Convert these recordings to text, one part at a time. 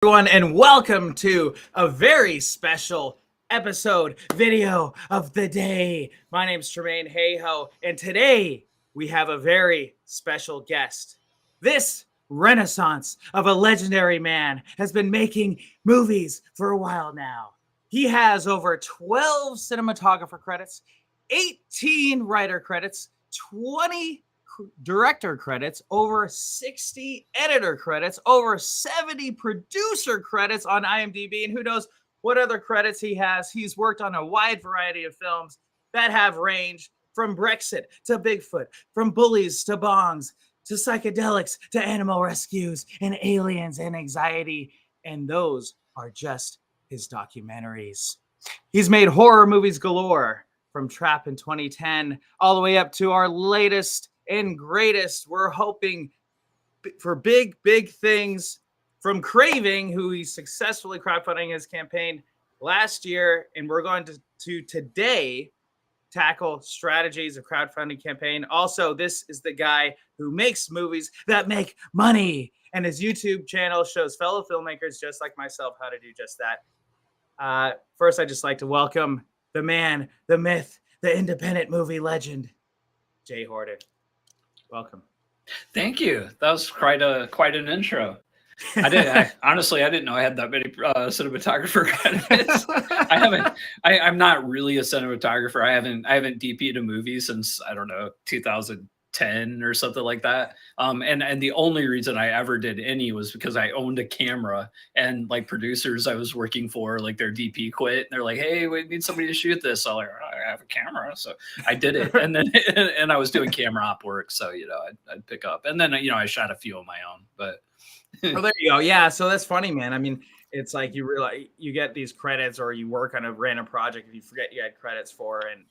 Everyone, and welcome to a very special video of the day. My name is Tremaine Hayho, and today we have a very special guest. This renaissance of a legendary man has been making movies for a while now. He has over 12 cinematographer credits, 18 writer credits, 20 director credits, over 60 editor credits, over 70 producer credits on IMDb, and who knows what other credits he has. He's worked on a wide variety of films that have ranged from Brexit to Bigfoot, from bullies to bongs, to psychedelics, to animal rescues, and aliens and anxiety, and those are just his documentaries. He's made horror movies galore, from Trap in 2010 all the way up to our latest and greatest. We're hoping for big things from CRAVING, who he successfully crowdfunding his campaign last year. And we're going to today tackle strategies of crowdfunding campaign. Also, this is the guy who makes movies that make money. And his YouTube channel shows fellow filmmakers just like myself how to do just that. First, I'd just like to welcome the man, the myth, the independent movie legend, Jay Horton. Welcome. Thank you. That was quite an intro. Honestly, I didn't know I had that many cinematographer credits. I'm not really a cinematographer. I haven't DP'd a movie since, I don't know, 2010 or something like that. And the only reason I ever did any was because I owned a camera, and like producers I was working for, like their DP quit. And they're like, "Hey, we need somebody to shoot this." So I'm like, I have a camera, so I did it. And then and I was doing camera op work, so I'd pick up. And then I shot a few of my own, but. Oh, there you go. Yeah, so that's funny, man. I mean, it's like you realize you get these credits, or you work on a random project and you forget you had credits for, and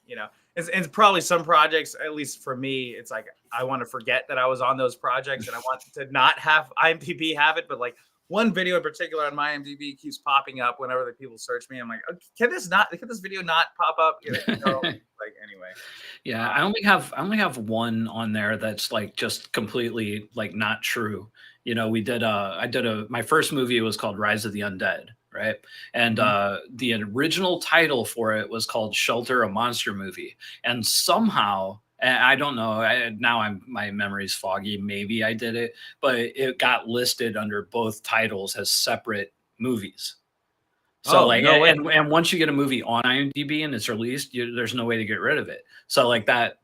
it's probably some projects, at least for me, it's like I want to forget that I was on those projects, and I want to not have IMDb have it, but like one video in particular on my IMDb keeps popping up whenever the people search me. I'm like, can this video not pop up? Like anyway. Yeah, I only have one on there that's like just completely like not true. My first movie was called Rise of the Undead, right? And the original title for it was called Shelter, a Monster Movie. And somehow, I don't know, my memory's foggy, maybe I did it, but it got listed under both titles as separate movies. So and once you get a movie on IMDb and it's released, there's no way to get rid of it. So like that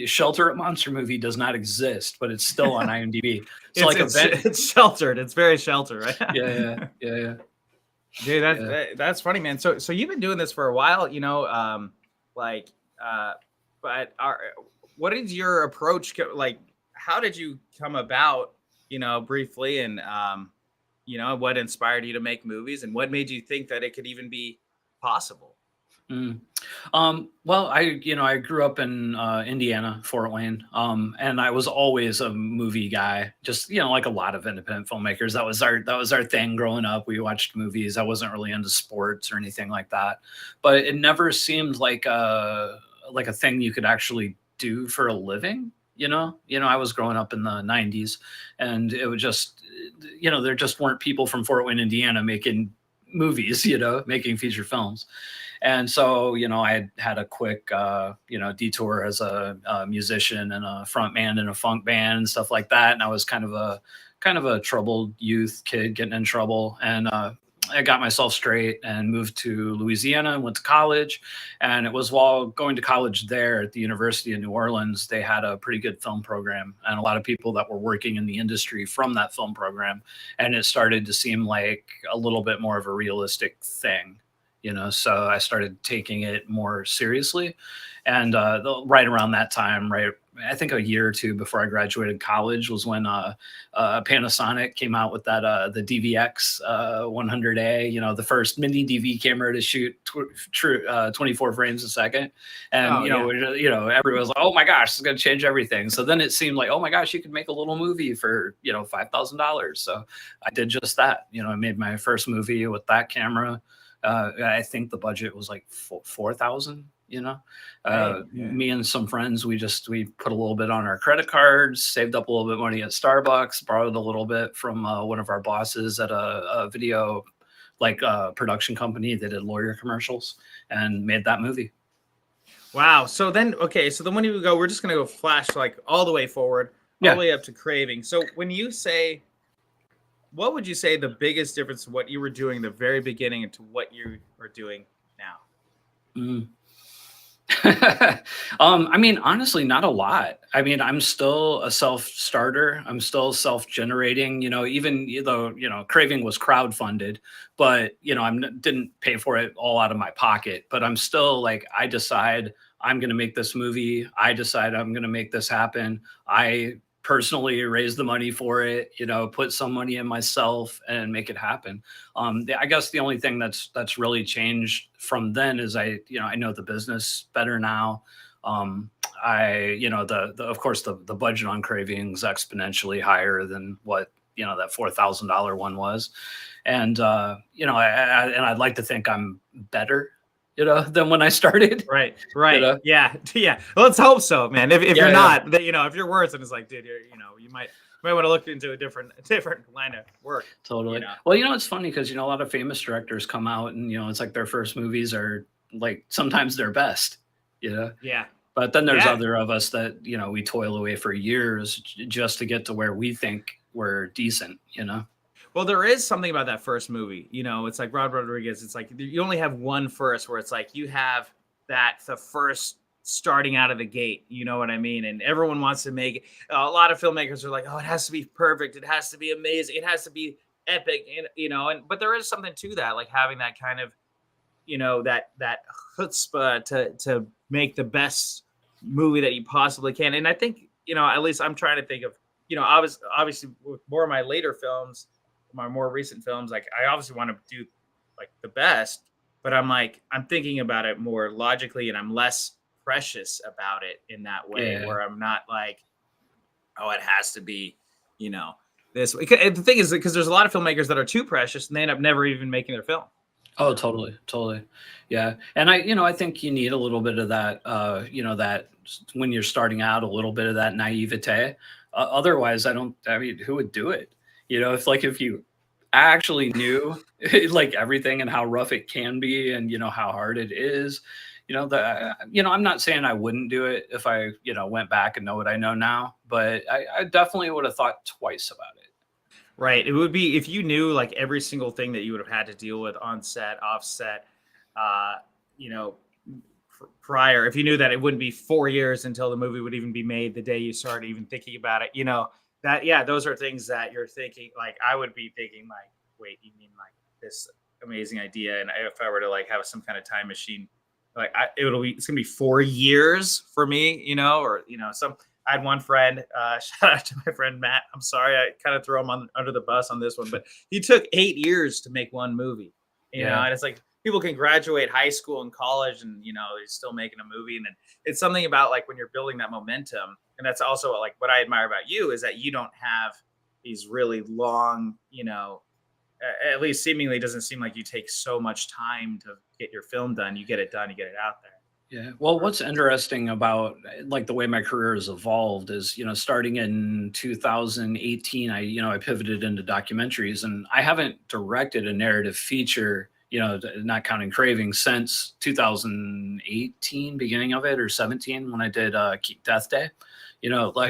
Shelter a Monster Movie does not exist, but it's still on IMDb. So it's sheltered. It's very sheltered, right? Yeah. Dude, that's funny, man. So you've been doing this for a while, but what is your approach? Like, how did you come about, briefly, and what inspired you to make movies, and what made you think that it could even be possible? Well, I grew up in Indiana, Fort Wayne, and I was always a movie guy. Just like a lot of independent filmmakers, that was our thing growing up. We watched movies. I wasn't really into sports or anything like that, but it never seemed like a thing you could actually do for a living. I was growing up in the 90s, and it was just, there just weren't people from Fort Wayne, Indiana making movies, making feature films. And so, I had a quick, detour as a musician and a front man in a funk band and stuff like that. And I was kind of a troubled youth kid getting in trouble. And I got myself straight and moved to Louisiana and went to college. And it was while going to college there at the University of New Orleans, they had a pretty good film program and a lot of people that were working in the industry from that film program. And it started to seem like a little bit more of a realistic thing. So I started taking it more seriously. And right around that time, I think a year or two before I graduated college was when Panasonic came out with that the DVX 100A, the first mini DV camera to shoot 24 frames a second. And everyone was like, "Oh my gosh, it's going to change everything." So then it seemed like, "Oh my gosh, you could make a little movie for $5,000." So I did just that. I made my first movie with that camera. I think the budget was like 4,000. you know. Right, yeah. Me and some friends, we put a little bit on our credit cards, saved up a little bit of money at Starbucks, borrowed a little bit from one of our bosses at a video production company that did lawyer commercials, and made that movie. Wow. So then when you go, we're just gonna go flash like all the way forward, all the way up to Craving. So when you say, what would you say the biggest difference of what you were doing the very beginning and to what you are doing now? I mean, honestly, not a lot. I mean, I'm still a self-starter. I'm still self-generating, even though, Craving was crowdfunded, but, I didn't pay for it all out of my pocket, but I'm still like, I decide I'm going to make this movie. I decide I'm going to make this happen. I personally raise the money for it, put some money in myself and make it happen. I guess the only thing that's really changed from then is I know the business better now. Of course the budget on Craving is exponentially higher than what, that $4,000 one was. And, I'd like to think I'm better, than when I started. Right. Yeah. Yeah. Well, let's hope so, man. If you're not, if you're worse, and it's like, dude, you might want to look into a different line of work. Totally. Well, it's funny because, a lot of famous directors come out and, it's like their first movies are like sometimes their best, Yeah. But then there's other of us that, we toil away for years just to get to where we think we're decent, Well, there is something about that first movie. It's like Rod Rodriguez. It's like you only have one first where it's like you have the first starting out of the gate. You know what I mean? And everyone wants to make it. A lot of filmmakers are like, oh, it has to be perfect. It has to be amazing. It has to be epic. And, but there is something to that, like having that kind of, that chutzpah to make the best movie that you possibly can. And I think, at least I'm trying to think of, obviously with more of my later films, my more recent films, like I obviously want to do like the best, but I'm thinking about it more logically, and I'm less precious about it in that way, where I'm not like, oh, it has to be, this way. The thing is, because there's a lot of filmmakers that are too precious and they end up never even making their film. Oh, totally. Yeah. And I think you need a little bit of that, that when you're starting out, a little bit of that naivete. Otherwise, who would do it? If you actually knew like everything and how rough it can be and, how hard it is, I'm not saying I wouldn't do it if I, went back and know what I know now, but I definitely would have thought twice about it. Right. It would be if you knew like every single thing that you would have had to deal with on set, off set, prior, if you knew that it wouldn't be 4 years until the movie would even be made the day you started even thinking about it, those are things that you're thinking, like I would be thinking like, wait, you mean like this amazing idea? And if I were to like have some kind of time machine, like it's gonna be 4 years for me, I had one friend, shout out to my friend Matt. I'm sorry, I kind of throw him under the bus on this one, but he took 8 years to make one movie, you know, and it's like people can graduate high school and college and, they're still making a movie. And then it's something about like when you're building that momentum. And that's also like what I admire about you is that you don't have these really long, at least seemingly doesn't seem like you take so much time to get your film done. You get it done, you get it out there. Yeah. Well, what's interesting about like the way my career has evolved is, starting in 2018, I pivoted into documentaries, and I haven't directed a narrative feature, not counting Craving, since 2018, beginning of it, or 17 when I did Death Day,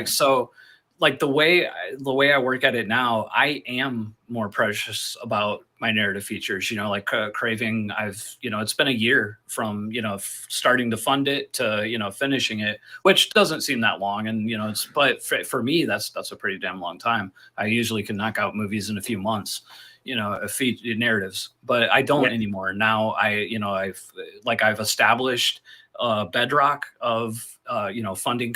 so like the way I work at it now, I am more precious about my narrative features, like Craving. It's been a year from, starting to fund it to, finishing it, which doesn't seem that long. And, but for me, that's a pretty damn long time. I usually can knock out movies in a few months, narratives, but I don't anymore. Now I've established bedrock of funding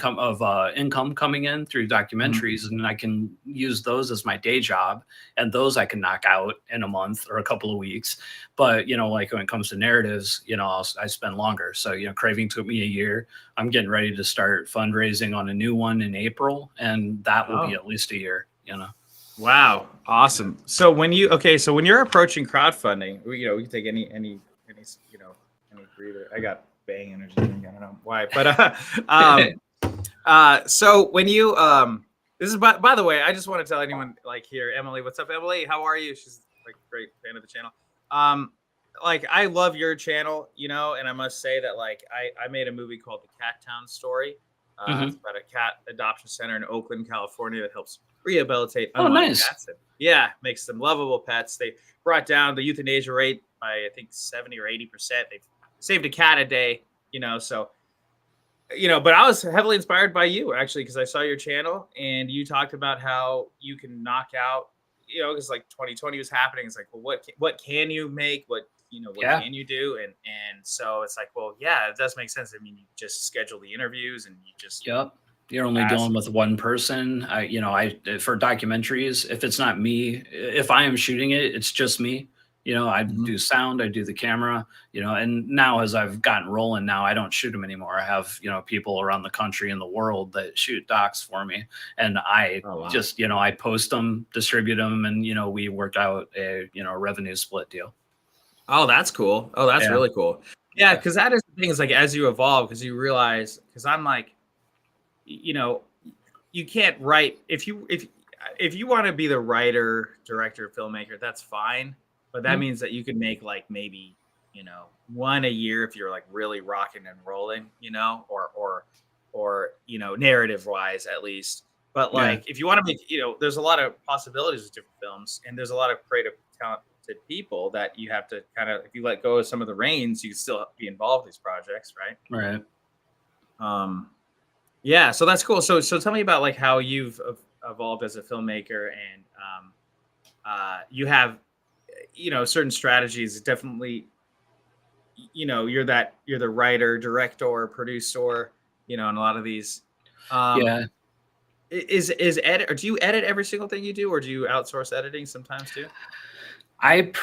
income coming in through documentaries, and I can use those as my day job, and those I can knock out in a month or a couple of weeks. But like when it comes to narratives, I spend longer. So Craving took me a year. I'm getting ready to start fundraising on a new one in April, and that will be at least a year. Wow, awesome. So when you're approaching crowdfunding, we can take any breather. I got Bang energy drink. I don't know why, but so when you this is by the way, I just want to tell anyone like here, Emily, what's up, Emily? How are you? She's like a great fan of the channel. Like I love your channel, you know, and I must say that like I made a movie called The Cat Town Story. It's about a cat adoption center in Oakland, California that helps rehabilitate unwanted cats. And, yeah, makes them lovable pets. They brought down the euthanasia rate by I think 70 or 80%. They saved a cat a day, you know, so you know, but I was heavily inspired by you actually because I saw your channel and you talked about how you can knock out, you know, because like 2020 was happening. It's like, well, what can you make? What can you do? And so it's like, well, yeah, it does make sense. I mean, you just schedule the interviews and you just You're only dealing with one person. For documentaries, if it's not me, if I am shooting it, it's just me. You know, I do sound, I do the camera, you know, and now as I've gotten rolling now, I don't shoot them anymore. I have, you know, people around the country and the world that shoot docs for me. And I just, you know, I post them, distribute them. And, you know, we worked out a, you know, revenue split deal. Oh, that's cool. Oh, that's really cool. Yeah. Cause that is the thing is like, as you evolve, cause you realize, cause I'm like, you know, you can't write if you want to be the writer, director, filmmaker, that's fine. But that means that you can make like maybe, you know, one a year if you're like really rocking and rolling, you know, or you know, narrative wise at least. But like if you want to make, you know, there's a lot of possibilities with different films and there's a lot of creative talented people that you have to kind of, if you let go of some of the reins, you can still be involved in these projects, right? Right. Yeah, so that's cool. So tell me about like how you've evolved as a filmmaker and you have, you know, certain strategies. Definitely, you know, you're the writer, director, producer, you know, and a lot of these. Is edit, or do you edit every single thing you do, or do you outsource editing sometimes too? I've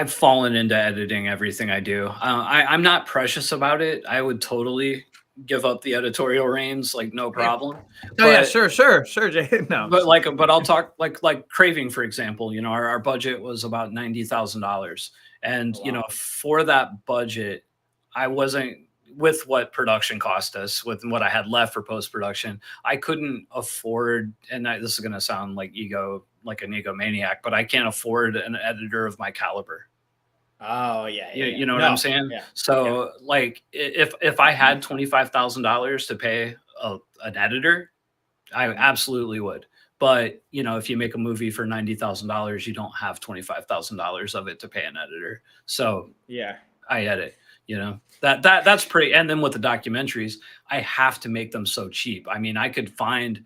fallen into editing everything I do. I'm not precious about it. I would totally give up the editorial reins, like no problem. Yeah, sure, Jay. No, but I'll talk like Craving, for example. You know, our budget was about $90,000, and you know, for that budget, I wasn't with what production cost us, with what I had left for post production. I couldn't afford, and this is going to sound like an egomaniac, but I can't afford an editor of my caliber. Oh yeah. You know what I'm saying? Yeah. So like if I had $25,000 to pay an editor, I absolutely would. But you know, if you make a movie for $90,000, you don't have $25,000 of it to pay an editor. So yeah, I edit. You know, that's pretty. And then with the documentaries, I have to make them so cheap. I mean, I could find,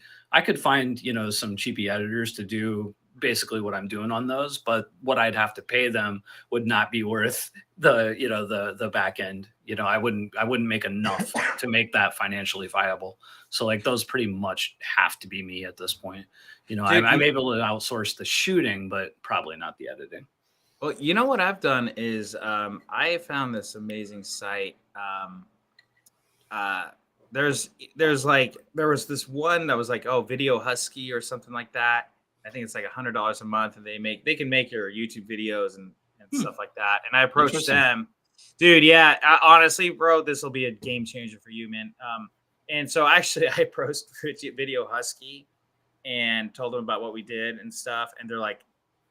you know, some cheapy editors to do basically what I'm doing on those, but what I'd have to pay them would not be worth the, you know, the back end. You know, I wouldn't make enough to make that financially viable. So like those pretty much have to be me at this point. You know, I'm able to outsource the shooting, but probably not the editing. Well, you know what I've done is I found this amazing site. There was this one that was like, oh, Video Husky or something like that. I think it's like $100 a month, and they can make your YouTube videos and stuff like that. And I approached them, dude. Yeah, honestly, bro, this will be a game changer for you, man. And so actually, I approached Video Husky and told them about what we did and stuff, and they're like,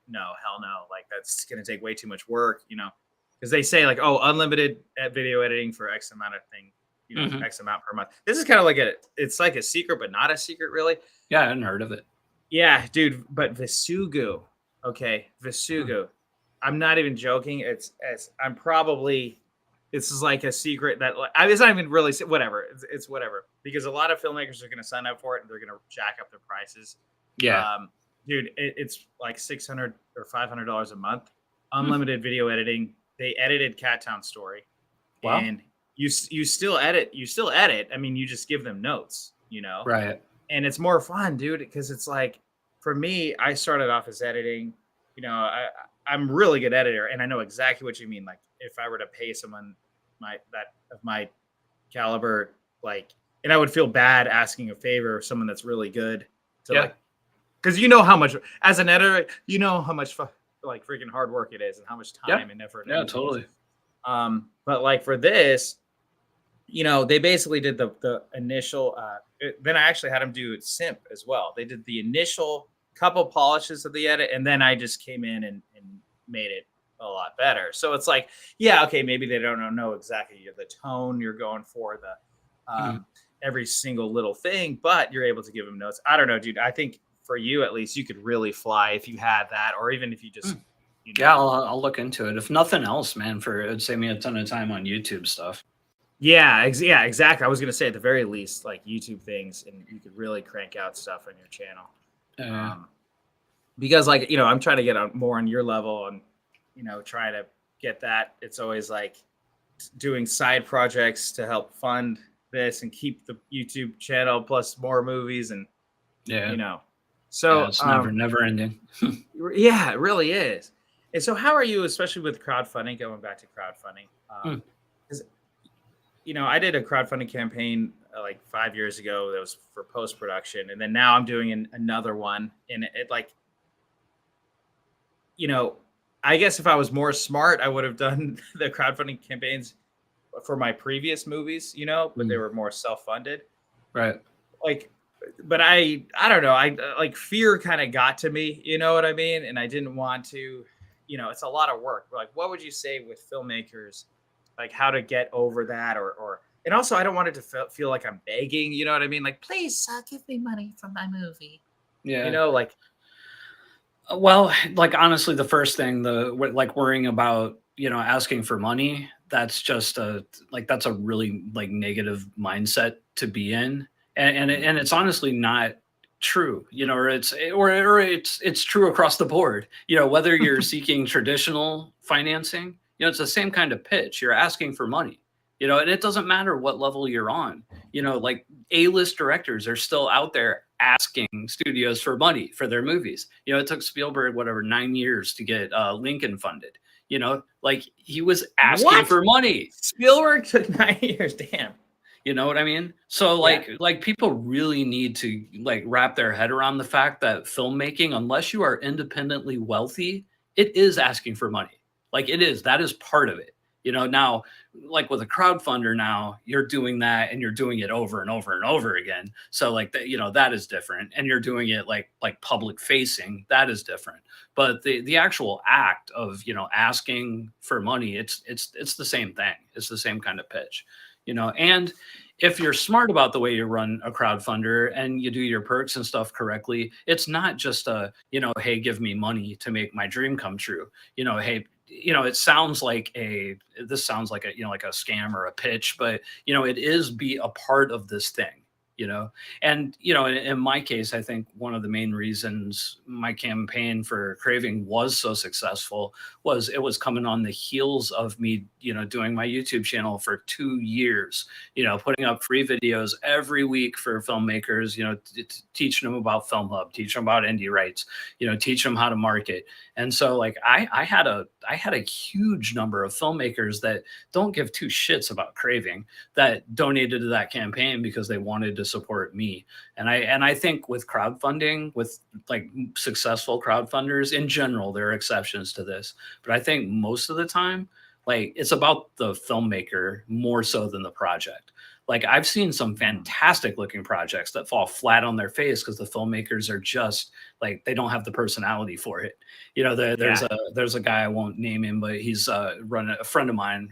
no, hell no, like that's gonna take way too much work, you know, because they say like, oh, unlimited video editing for X amount of thing, you know, X amount per month. This is kind of like it's like a secret, but not a secret, really. Yeah, I hadn't heard of it. Yeah, dude, but Visugu, I'm not even joking. I'm probably, this is like a secret that like, it's not even really whatever. It's whatever, because a lot of filmmakers are gonna sign up for it and they're gonna jack up their prices. Yeah. Dude, it's like $600 or $500 a month, unlimited video editing. They edited Cat Town Story, and you still edit. I mean, you just give them notes, you know, right? And it's more fun, dude, because it's like, for me, I started off as editing. You know, I'm really good editor, and I know exactly what you mean. Like, if I were to pay someone of my caliber, like, and I would feel bad asking a favor of someone that's really good to like. Because you know how much, as an editor, you know how much like freaking hard work it is and how much time and effort. Yeah, totally. But like for this, they basically did the initial. Then I actually had them do simp as well. They did the initial couple polishes of the edit, and then I just came in and made it a lot better. So it's like, yeah, okay, maybe they don't know exactly the tone you're going for, the every single little thing, but you're able to give them notes. I don't know, dude. I think for you at least, you could really fly if you had that, or even if you just. Yeah, I'll look into it. If nothing else, man, it'd save me a ton of time on YouTube stuff. Yeah, exactly. I was gonna say at the very least, like YouTube things, and you could really crank out stuff on your channel. Because like I'm trying to get on more on your level, and try to get that. It's always like doing side projects to help fund this and keep the YouTube channel plus more movies, and so it's never ending. Yeah, it really is. And so how are you, especially with crowdfunding, going back to crowdfunding? Because I did a crowdfunding campaign like 5 years ago that was for post-production, and then now I'm doing another one, and it like I guess if I was more smart, I would have done the crowdfunding campaigns for my previous movies, but they were more self-funded. Right. Like, but I don't know. I like fear kind of got to me, you know what I mean? And I didn't want to, it's a lot of work. Like, what would you say with filmmakers, like how to get over that and also I don't want it to feel like I'm begging, you know what I mean? Like, please give me money for my movie. Yeah. Like, well, like honestly, the first thing, like worrying about, asking for money, that's just that's a really like negative mindset to be in. And it's honestly not true, or it's true across the board, whether you're seeking traditional financing, it's the same kind of pitch. You're asking for money, and it doesn't matter what level you're on, like A-list directors are still out there asking studios for money for their movies. It took Spielberg, 9 years to get Lincoln funded, like he was asking for money. Spielberg took 9 years. Damn. You know what I mean? So like people really need to like wrap their head around the fact that filmmaking, unless you are independently wealthy, it is asking for money. Like that is part of it. Now like with a crowdfunder now, you're doing that and you're doing it over and over and over again. So like that, that is different. And you're doing it like public facing, that is different. But the actual act of, asking for money, it's the same thing. It's the same kind of pitch. And if you're smart about the way you run a crowdfunder and you do your perks and stuff correctly, it's not just hey, give me money to make my dream come true. Hey, it sounds like this sounds like a, like a scam or a pitch, but it is be a part of this thing. And in my case, I think one of the main reasons my campaign for Craving was so successful was it was coming on the heels of me, doing my YouTube channel for 2 years, putting up free videos every week for filmmakers, teaching them about Film Hub, teaching them about indie rights, teach them how to market. And so like I had a huge number of filmmakers that don't give two shits about Craving that donated to that campaign because they wanted to support me. And I think with crowdfunding, with like successful crowdfunders in general, there are exceptions to this, but I think most of the time, like it's about the filmmaker more so than the project. Like I've seen some fantastic looking projects that fall flat on their face because the filmmakers are just like, they don't have the personality for it. There's a guy, I won't name him, but he's running a friend of mine,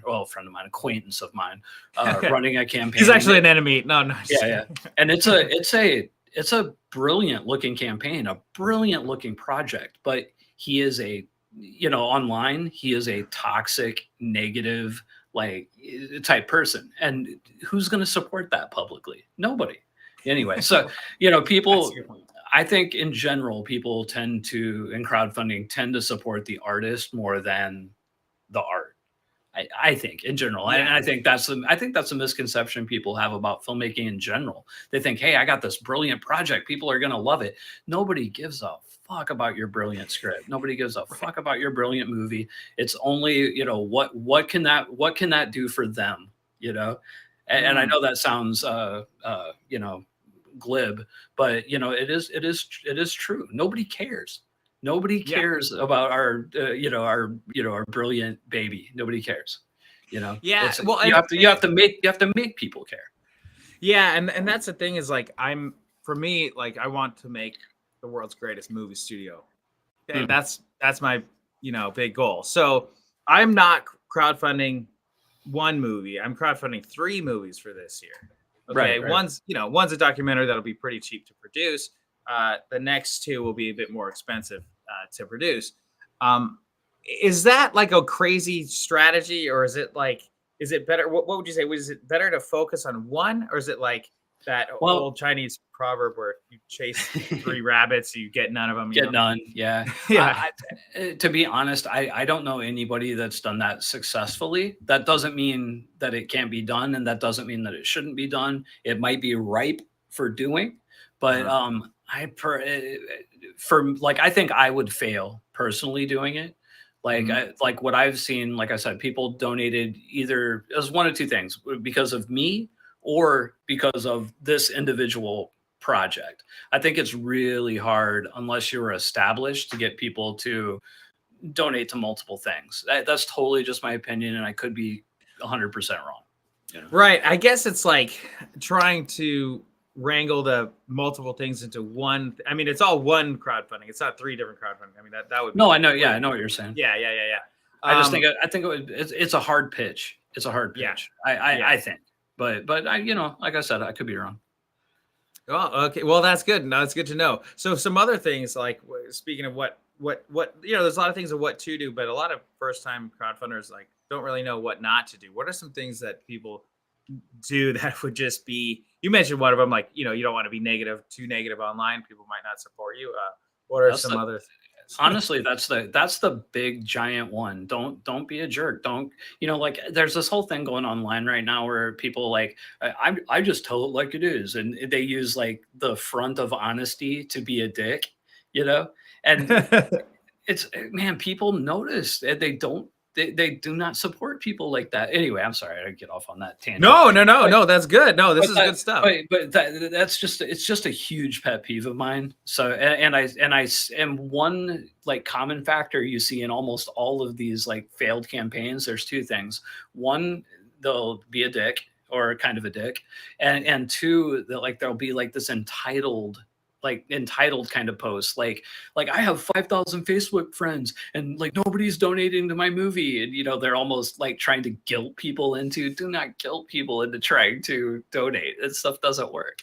acquaintance of mine, running a campaign. He's actually an enemy. No. Yeah. And it's a brilliant looking campaign, a brilliant looking project, but he is online, he is a toxic, negative, like type person. And who's going to support that publicly? Nobody. Anyway, so, people, I think in general, people in crowdfunding tend to support the artist more than the art. I think in general. Yeah. And I think that's a misconception people have about filmmaking in general. They think, hey, I got this brilliant project. People are going to love it. Nobody gives a fuck about your brilliant script. Nobody gives a fuck about your brilliant movie. It's only, what can that do for them, And I know that sounds, glib, but it is true. Nobody cares. Nobody cares about our brilliant baby. Nobody cares. You know, Yeah, it's well, you have to make people care. Yeah, and that's the thing is like for me, like I want to make the world's greatest movie studio. Okay, that's my big goal. So I'm not crowdfunding one movie. I'm crowdfunding 3 movies for this year. Okay, Right. one's a documentary that'll be pretty cheap to produce. The next 2 will be a bit more expensive to produce. Um, is that like a crazy strategy, or is it better? What would you say? Was it better to focus on one, or is it like that Well, old Chinese proverb where you chase 3 rabbits, you get none of them? get none. Yeah. Yeah. To be honest, I don't know anybody that's done that successfully. That doesn't mean that it can't be done, and that doesn't mean that it shouldn't be done. It might be ripe for doing, but I think I would fail personally doing it. Like what I've seen, like I said, people donated either as one of 2 things, because of me or because of this individual project. I think it's really hard unless you're established to get people to donate to multiple things. That's totally just my opinion, and I could be 100% wrong. You know? Right. I guess it's like trying to wrangle the multiple things into one. I mean, it's all one crowdfunding. It's not 3 different crowdfunding. I mean, that would be. No, I know. Yeah, I know what you're saying. Yeah. I just think it's a hard pitch. It's a hard pitch. Yeah. I think, but I, like I said, I could be wrong. Oh, okay. Well, that's good. No, it's good to know. So some other things, like speaking of what there's a lot of things of what to do, but a lot of first time crowdfunders like don't really know what not to do. What are some things that people do that would just be? You mentioned one of them, like you don't want to be too negative online. People might not support you. What are some other things? Honestly, that's the big giant one. Don't be a jerk. Don't, like there's this whole thing going online right now where people like, I just tell it like it is. And they use like the front of honesty to be a dick, and it's, man, people notice that they do not support people like that. Anyway, I'm sorry, I get off on that tangent. No, that's good. No, this is good stuff. But that's just a huge pet peeve of mine. So, and I am one like common factor you see in almost all of these like failed campaigns. There's 2 things. One, they'll be a dick or kind of a dick, and 2, that like there'll be like this entitled kind of post, like I have 5,000 Facebook friends and like nobody's donating to my movie, and they're almost like trying to guilt people into, do not guilt people into trying to donate. That stuff doesn't work.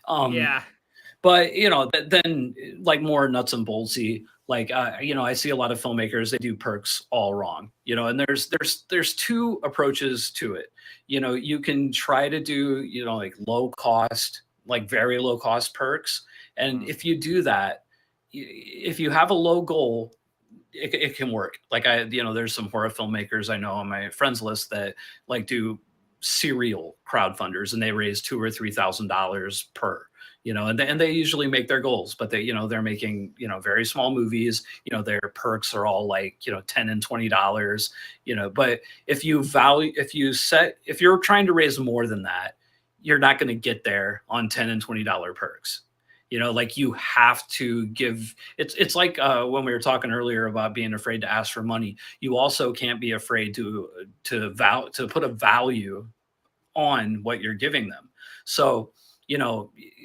But then like more nuts and boltsy, like I see a lot of filmmakers, they do perks all wrong, and there's 2 approaches to it. You can try to do like low cost, like very low cost perks. And if you do that, if you have a low goal, it can work. Like there's some horror filmmakers I know on my friends list that like do serial crowdfunders, and they raise $2,000 or $3,000 per, and they usually make their goals, but they're making, very small movies, their perks are all like, $10 and $20, but if you're trying to raise more than that, you're not going to get there on $10 and $20 perks. Like you have to give, it's like when we were talking earlier about being afraid to ask for money, you also can't be afraid to put a value on what you're giving them. So,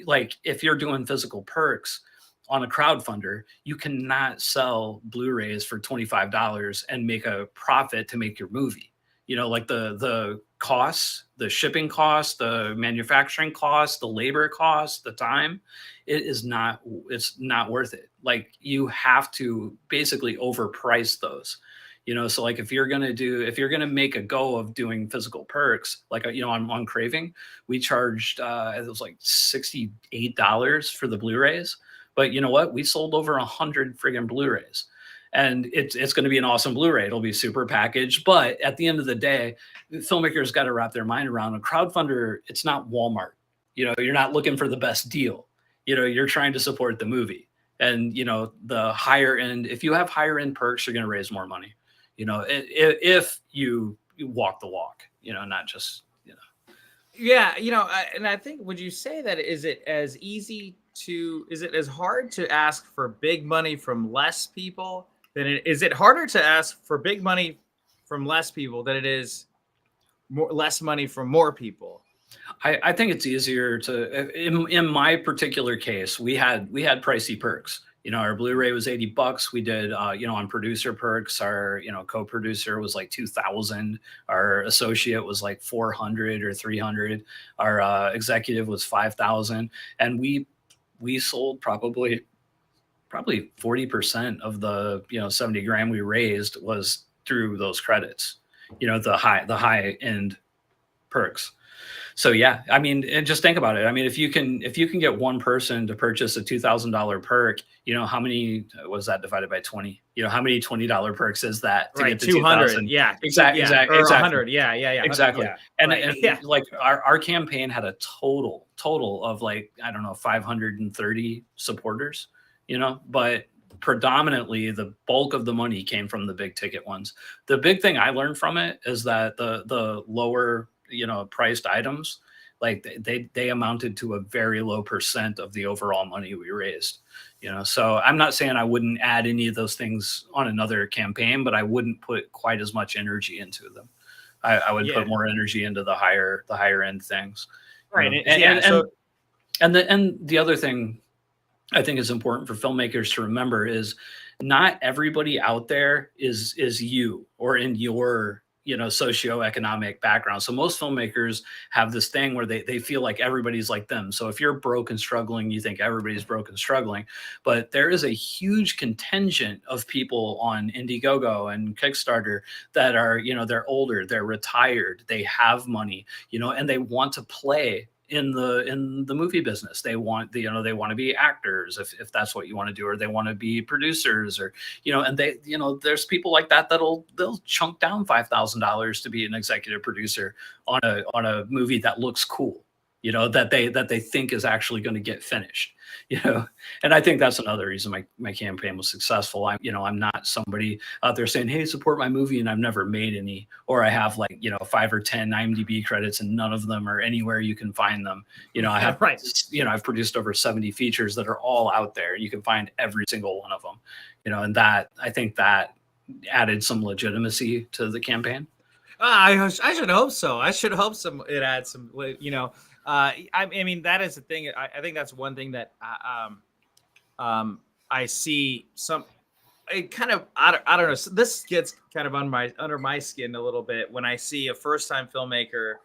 like if you're doing physical perks on a crowdfunder, you cannot sell Blu-rays for $25 and make a profit to make your movie. Like the costs, the shipping costs, the manufacturing costs, the labor costs, the time, it's not worth it. Like you have to basically overprice those, so like if you're going to make a go of doing physical perks, like, on CRAVING, we charged, it was like $68 for the Blu-rays, but you know what? We sold over 100 friggin' Blu-rays. And it's going to be an awesome Blu-ray. It'll be super packaged. But at the end of the day, filmmakers got to wrap their mind around a crowdfunder. It's not Walmart. You're not looking for the best deal. You're trying to support the movie. And, the higher end, if you have higher end perks, you're going to raise more money. If you walk the walk, not just, Yeah. And I think, would you say that is it as hard to ask for big money from less people is it harder to ask for big money from less people than it is less money from more people? I think it's easier to, in my particular case, we had pricey perks. Our Blu-ray was $80. We did, on producer perks, our, co-producer was like 2,000. Our associate was like 400 or 300. Our executive was 5,000. And we sold probably 40% of the, 70 grand we raised was through those credits, the high end perks. So yeah, I mean, and just think about it. I mean, if you can get one person to purchase a $2,000 perk, how many was that divided by 20? How many $20 perks is that to Right, get to 200? Yeah, exactly. Or 100. Yeah, Exactly. Yeah. And, Right. and like our campaign had a total of like, I don't know, 530 supporters, but predominantly the bulk of the money came from the big ticket ones. The big thing I learned from it is that the lower, priced items, like they amounted to a very low percent of the overall money we raised. So I'm not saying I wouldn't add any of those things on another campaign, but I wouldn't put quite as much energy into them. I would put more energy into the higher end things. Right. And the other thing I think is important for filmmakers to remember is not everybody out there is you or in your socioeconomic background. So most filmmakers have this thing where they feel like everybody's like them. So if you're broke and struggling, you think everybody's broke and struggling. But there is a huge contingent of people on Indiegogo and Kickstarter that are, they're older, they're retired, they have money, and they want to play in the movie business. They want they want to be actors if that's what you want to do, or they want to be producers, or and they there's people like that they'll chunk down $5,000 to be an executive producer on a movie that looks cool, that they think is actually going to get finished, and I think that's another reason my campaign was successful. I'm not somebody out there saying, hey, support my movie, and I've never made any, or I have 5 or 10 IMDb credits and none of them are anywhere you can find them. I have I've produced over 70 features that are all out there. You can find every single one of them, and that, I think that added some legitimacy to the campaign. I should hope so. I should hope it adds some, I mean, that is the thing. I think that's one thing that I see some. It kind of, I don't know. So this gets kind of under my skin a little bit when I see a first time filmmaker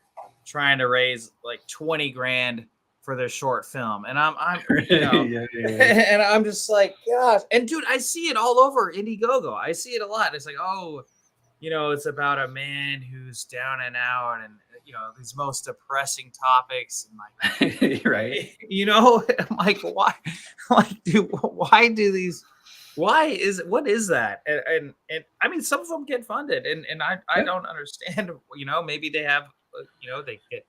trying to raise like 20 grand for their short film, and I'm and I'm just like, gosh. And dude, I see it all over Indiegogo. I see it a lot. It's like, oh, it's about a man who's down and out, and these most depressing topics, and like, right. I'm like, why? Like, dude, why do these? What is that? And I mean, some of them get funded, and I don't understand. Maybe they have, they get.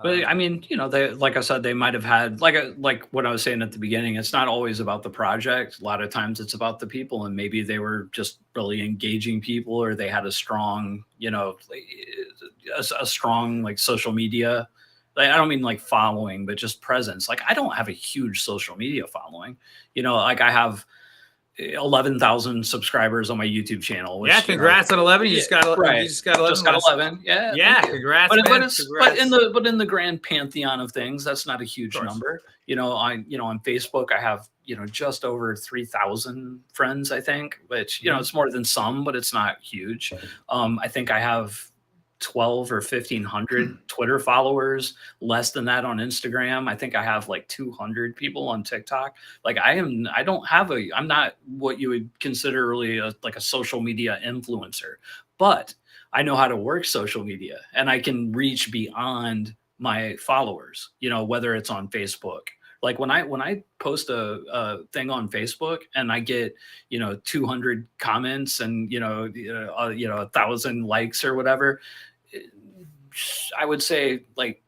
But I mean, they, like I said, they might have had like what I was saying at the beginning. It's not always about the project. A lot of times it's about the people, and maybe they were just really engaging people, or they had a strong, a strong like social media. Like, I don't mean like following, but just presence. Like, I don't have a huge social media following. Like I have 11,000 subscribers on my YouTube channel. Which, yeah, congrats on 11. You just got 11. Right. You just got 11. Just got 11. Yeah. Yeah, congrats. But, man. Congrats. But in the grand pantheon of things, that's not a huge number. On Facebook, I have just over 3,000 friends. I think, which it's more than some, but it's not huge. I think I have 12 or 1,500 Twitter followers, less than that on Instagram. I think I have like 200 people on TikTok. Like I'm not what you would consider really like a social media influencer, but I know how to work social media, and I can reach beyond my followers, whether it's on Facebook. Like when I post a thing on Facebook and I get 200 comments and 1,000 likes or whatever, I would say like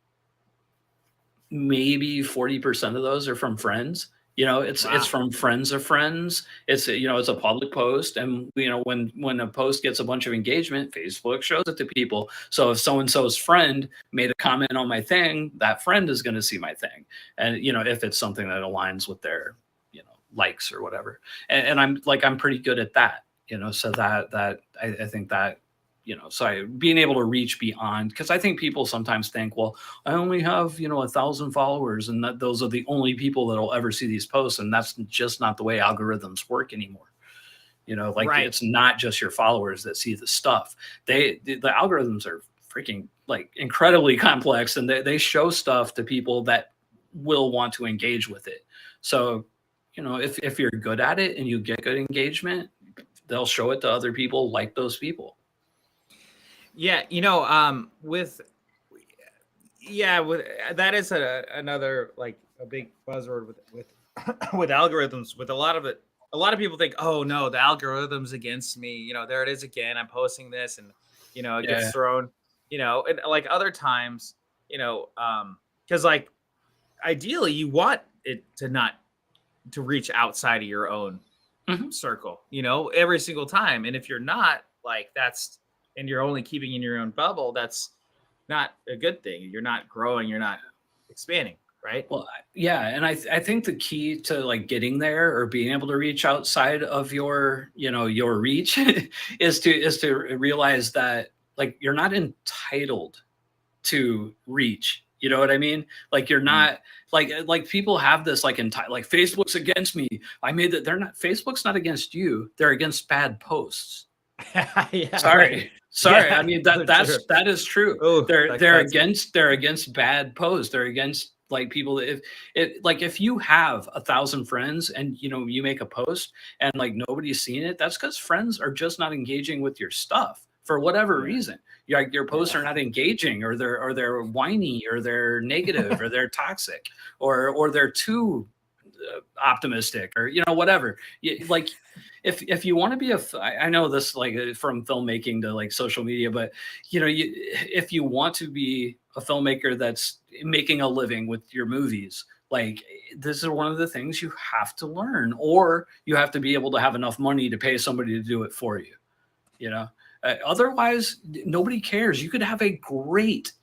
maybe 40% of those are from friends. It's from friends of friends. It's it's a public post, and when a post gets a bunch of engagement, Facebook shows it to people. So if so and so's friend made a comment on my thing, that friend is going to see my thing, and if it's something that aligns with their likes or whatever. And I'm pretty good at that. So that I think that so being able to reach beyond, because I think people sometimes think, well, I only have 1,000 followers, and that those are the only people that'll ever see these posts, and that's just not the way algorithms work anymore. Right. It's not just your followers that see the stuff. The algorithms are freaking like incredibly complex, and they show stuff to people that will want to engage with it. So, if you're good at it and you get good engagement, they'll show it to other people like those people. Yeah, with that is another like a big buzzword with with algorithms. With a lot of people think, oh no, the algorithm's against me. There it is again. I'm posting this, and it gets thrown. And like other times, because like ideally you want it to reach outside of your own circle, every single time. And if you're not like and you're only keeping in your own bubble, that's not a good thing. You're not growing, you're not expanding, right? Well, yeah. And I think the key to like getting there or being able to reach outside of your, your reach is to realize that like you're not entitled to reach. You know what I mean? Like you're not like people have this like like Facebook's against me. Facebook's not against you. They're against bad posts. Yeah, Sorry. right. Yeah, I mean that is true. Oh, they're against bad posts. They're against like people that if you have 1,000 friends and you make a post and like nobody's seeing it, that's because friends are just not engaging with your stuff for whatever reason. Your posts are not engaging, or they're whiny, or they're negative, or they're toxic, or they're too optimistic, or whatever. Like if you want to be I know this like from filmmaking to like social media, but if you want to be a filmmaker that's making a living with your movies, like this is one of the things you have to learn, or you have to be able to have enough money to pay somebody to do it for you. Otherwise, nobody cares. You could have a great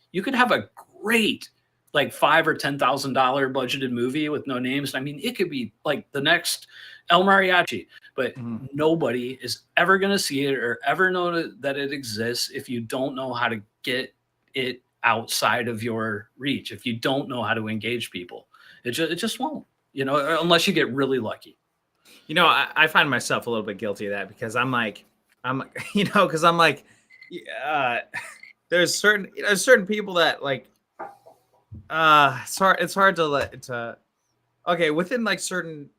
like $5,000 or $10,000 budgeted movie with no names. I mean, it could be like the next El Mariachi, but nobody is ever going to see it or ever know that it exists if you don't know how to get it outside of your reach. If you don't know how to engage people, it just won't. Unless you get really lucky. I find myself a little bit guilty of that because there's certain people that like, it's hard to okay, within like certain,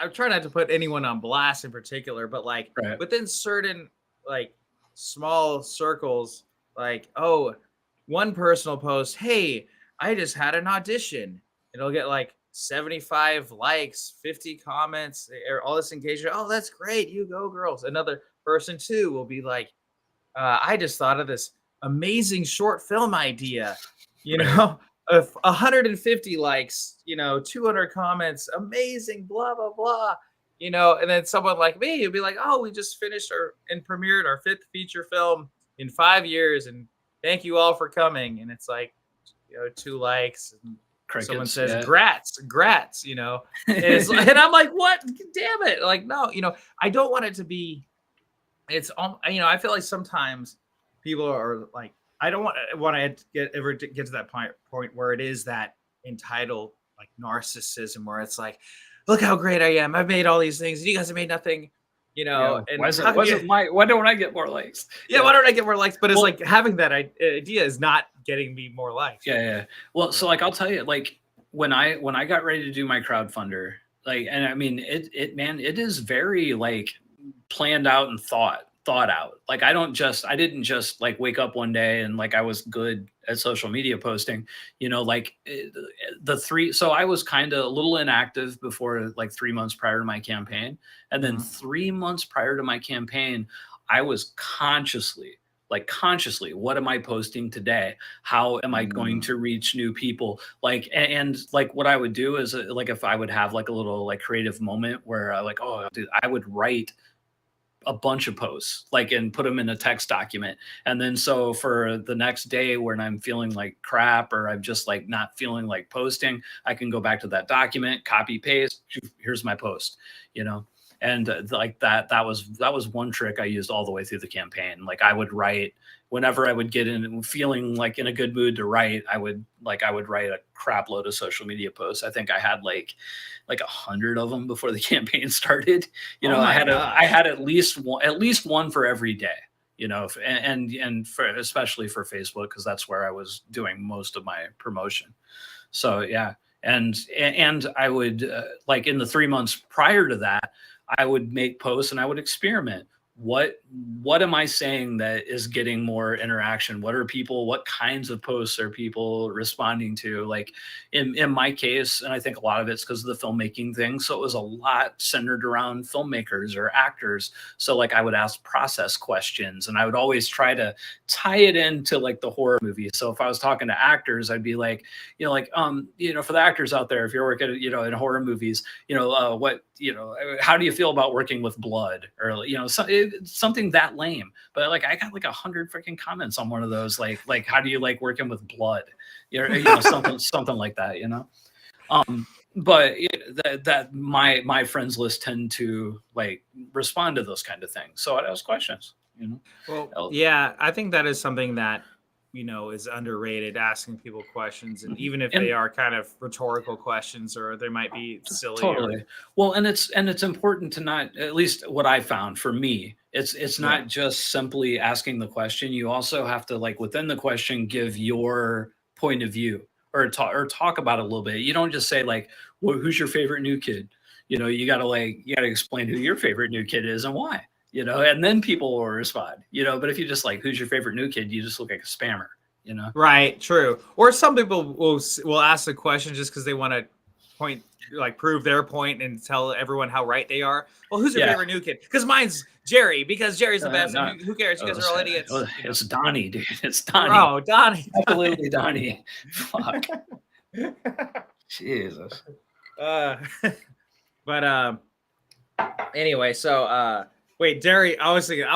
I'm trying not to put anyone on blast in particular, but like within certain like small circles, like, oh, one person will post, hey, I just had an audition. It'll get like 75 likes, 50 comments, all this engagement. Oh, that's great. You go, girls. Another person too will be like, I just thought of this amazing short film idea, 150 likes, 200 comments, amazing, blah, blah, blah, and then someone like me, you'd be like, oh, we just finished and premiered our 5th feature film in 5 years. And thank you all for coming. And it's like, 2 likes. And crickets, someone says, grats, and I'm like, what? Damn it. Like, no, I don't want it to be, I feel like sometimes people are like, I don't want to ever get to that point where it is that entitled like narcissism where it's like, look how great I am. I've made all these things. You guys have made nothing, And why don't I get more likes? Yeah, why don't I get more likes? But it's like having that idea is not getting me more likes. Yeah. Well, so like I'll tell you, like when I got ready to do my crowdfunder, like, and I mean it is very like planned out and thought out. Like I didn't just like wake up one day and like I was good at social media posting, like so I was kind of a little inactive before like 3 months prior to my campaign. And then 3 months prior to my campaign, I was consciously, what am I posting today? How am I going to reach new people? Like, and like what I would do is like, if I would have like a little like creative moment where I like, oh, dude, I would write a bunch of posts like and put them in a text document. And then so for the next day when I'm feeling like crap or I'm just like not feeling like posting, I can go back to that document, copy paste, here's my post, And like that was one trick I used all the way through the campaign. Like I would write whenever I would get in feeling like in a good mood to write, I would write a crap load of social media posts. I think I had like 100 of them before the campaign started. You know, I had at least one for every day. You know, and for especially for Facebook, because that's where I was doing most of my promotion. So yeah, and I would like in the 3 months prior to that, I would make posts and I would experiment. What am I saying that is getting more interaction? What kinds of posts are people responding to? Like in my case, and I think a lot of it's because of the filmmaking thing. So it was a lot centered around filmmakers or actors. So like I would ask process questions and I would always try to tie it into like the horror movie. So if I was talking to actors, I'd be like, for the actors out there, if you're working, in horror movies, how do you feel about working with blood or, something that lame, but like I got like 100 freaking comments on one of those, like how do you like working with blood, something like that, but that my friends list tend to like respond to those kind of things, so I'd ask questions. Well, yeah, I think that is something that is underrated, asking people questions, and even if they are kind of rhetorical questions or they might be silly. Totally. Well, and it's important to not, at least what I found for me, it's not just simply asking the question. You also have to like within the question give your point of view or talk about it a little bit. You don't just say like, well, who's your favorite new kid? You gotta explain who your favorite new kid is and why. And then people will respond, but if you just like, who's your favorite new kid? You just look like a spammer, Right. True. Or some people will ask the question just because they want to prove their point and tell everyone how right they are. Well, who's your favorite new kid? Because mine's Jerry, because Jerry's the best. And who cares? You guys are all idiots. It's Donnie, dude. It's Donnie. Oh, Donnie. Absolutely Donnie. Fuck. Jesus. But anyway, so wait, Jerry. I was thinking.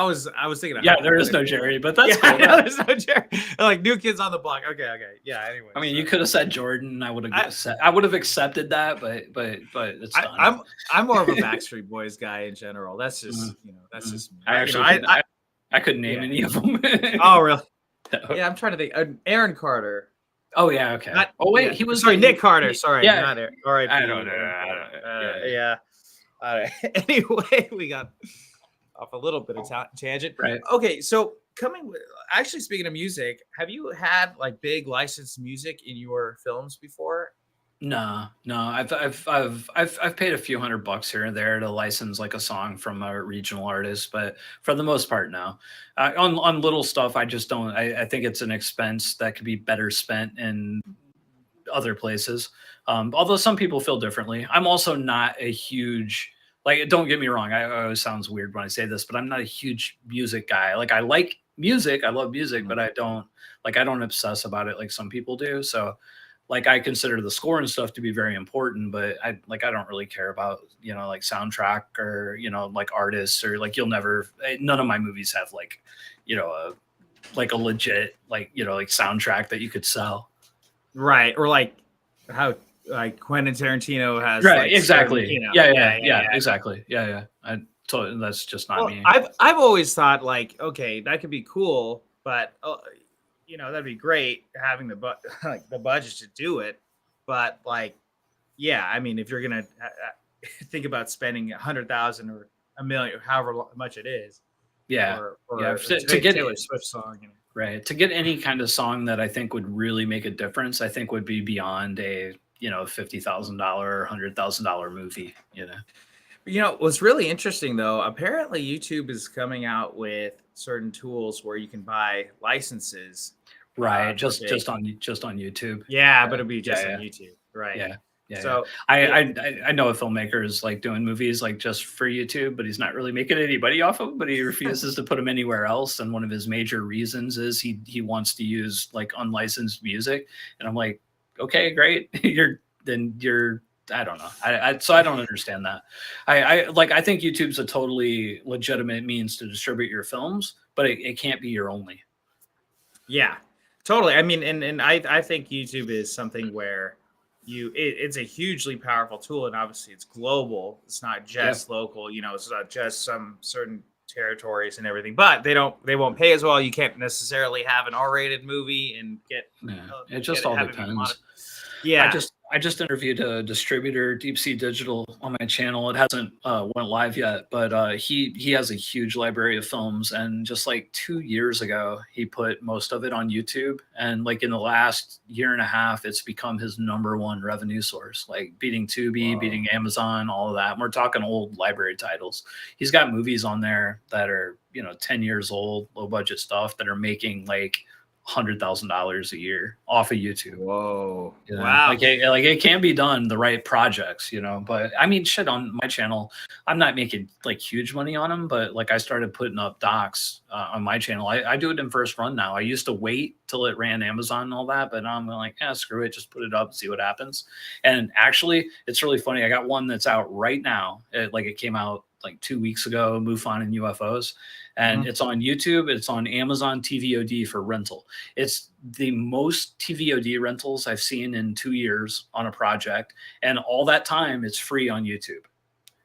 Yeah, there is no Jerry, but that's cool. No, there's no Jerry. Like new kids on the block. Okay. Yeah. Anyway, I mean, you could have said Jordan. I would have accepted that, but it's. I'm more of a Backstreet Boys guy in general. That's just that's just me. I couldn't name any of them. Oh really? Yeah, I'm trying to think. Aaron Carter. Oh yeah, okay. He was Nick Carter. Sorry, yeah. Not Aaron. All right. I don't know. Yeah. All right. Anyway, we got off a little bit of tangent. Right. Okay, so actually speaking of music, have you had like big licensed music in your films before? No. I've paid a few $100 here and there to license like a song from a regional artist, but for the most part, no. On little stuff, I just don't. I think it's an expense that could be better spent in other places. Although some people feel differently. I'm also not a huge. Like, don't get me wrong. I always sounds weird when I say this, but I'm not a huge music guy. Like, I like music. I love music, but I don't obsess about it like some people do. So, like, I consider the score and stuff to be very important, but I don't really care about, like soundtrack or, like artists or like none of my movies have like, a legit, like soundtrack that you could sell. Right. Or like how like Quentin Tarantino has, right? Like, exactly. certain, yeah, exactly. Yeah. I totally. That's just not me. I've always thought like, okay, that could be cool, but that'd be great having the budget to do it. But like, yeah, I mean, if you're gonna think about spending $100,000 or $1 million, however much it is, to get Taylor Swift song. Right. To get any kind of song that I think would really make a difference, I think would be beyond a, $50,000 or $100,000 movie, What's really interesting though, apparently YouTube is coming out with certain tools where you can buy licenses. Right. Just on YouTube. Yeah, but it'll be just on YouTube. Right. Yeah. Yeah. So I know a filmmaker is like doing movies like just for YouTube, but he's not really making any money off of them, but he refuses to put them anywhere else. And one of his major reasons is he wants to use like unlicensed music. And I'm like, okay, great. I don't know. So I don't understand that. I think YouTube's a totally legitimate means to distribute your films, but it can't be your only. Yeah, totally. I mean, and I think YouTube is something where it's a hugely powerful tool, and obviously it's global. It's not just local, it's not just some certain territories and everything, but they won't pay as well. You can't necessarily have an R-rated movie and get it just all depends. Yeah, I just interviewed a distributor, Deep Sea Digital, on my channel. It hasn't went live yet, but he has a huge library of films, and just like 2 years ago, he put most of it on YouTube. And like in the last year and a half, it's become his #1 revenue source, like beating Tubi, beating Amazon, all of that. And we're talking old library titles. He's got movies on there that are 10 years old, low budget stuff that are making like $100,000 a year off of YouTube. Whoa! Wow! Like it can be done, the right projects, But I mean, shit, on my channel, I'm not making like huge money on them, but like I started putting up docs on my channel. I do it in first run now. I used to wait till it ran Amazon and all that, but I'm like, screw it, just put it up and see what happens. And actually, it's really funny. I got one that's out right now. It came out like 2 weeks ago, MUFON and UFOs. And it's on YouTube. It's on Amazon TVOD for rental. It's the most TVOD rentals I've seen in 2 years on a project. And all that time, it's free on YouTube.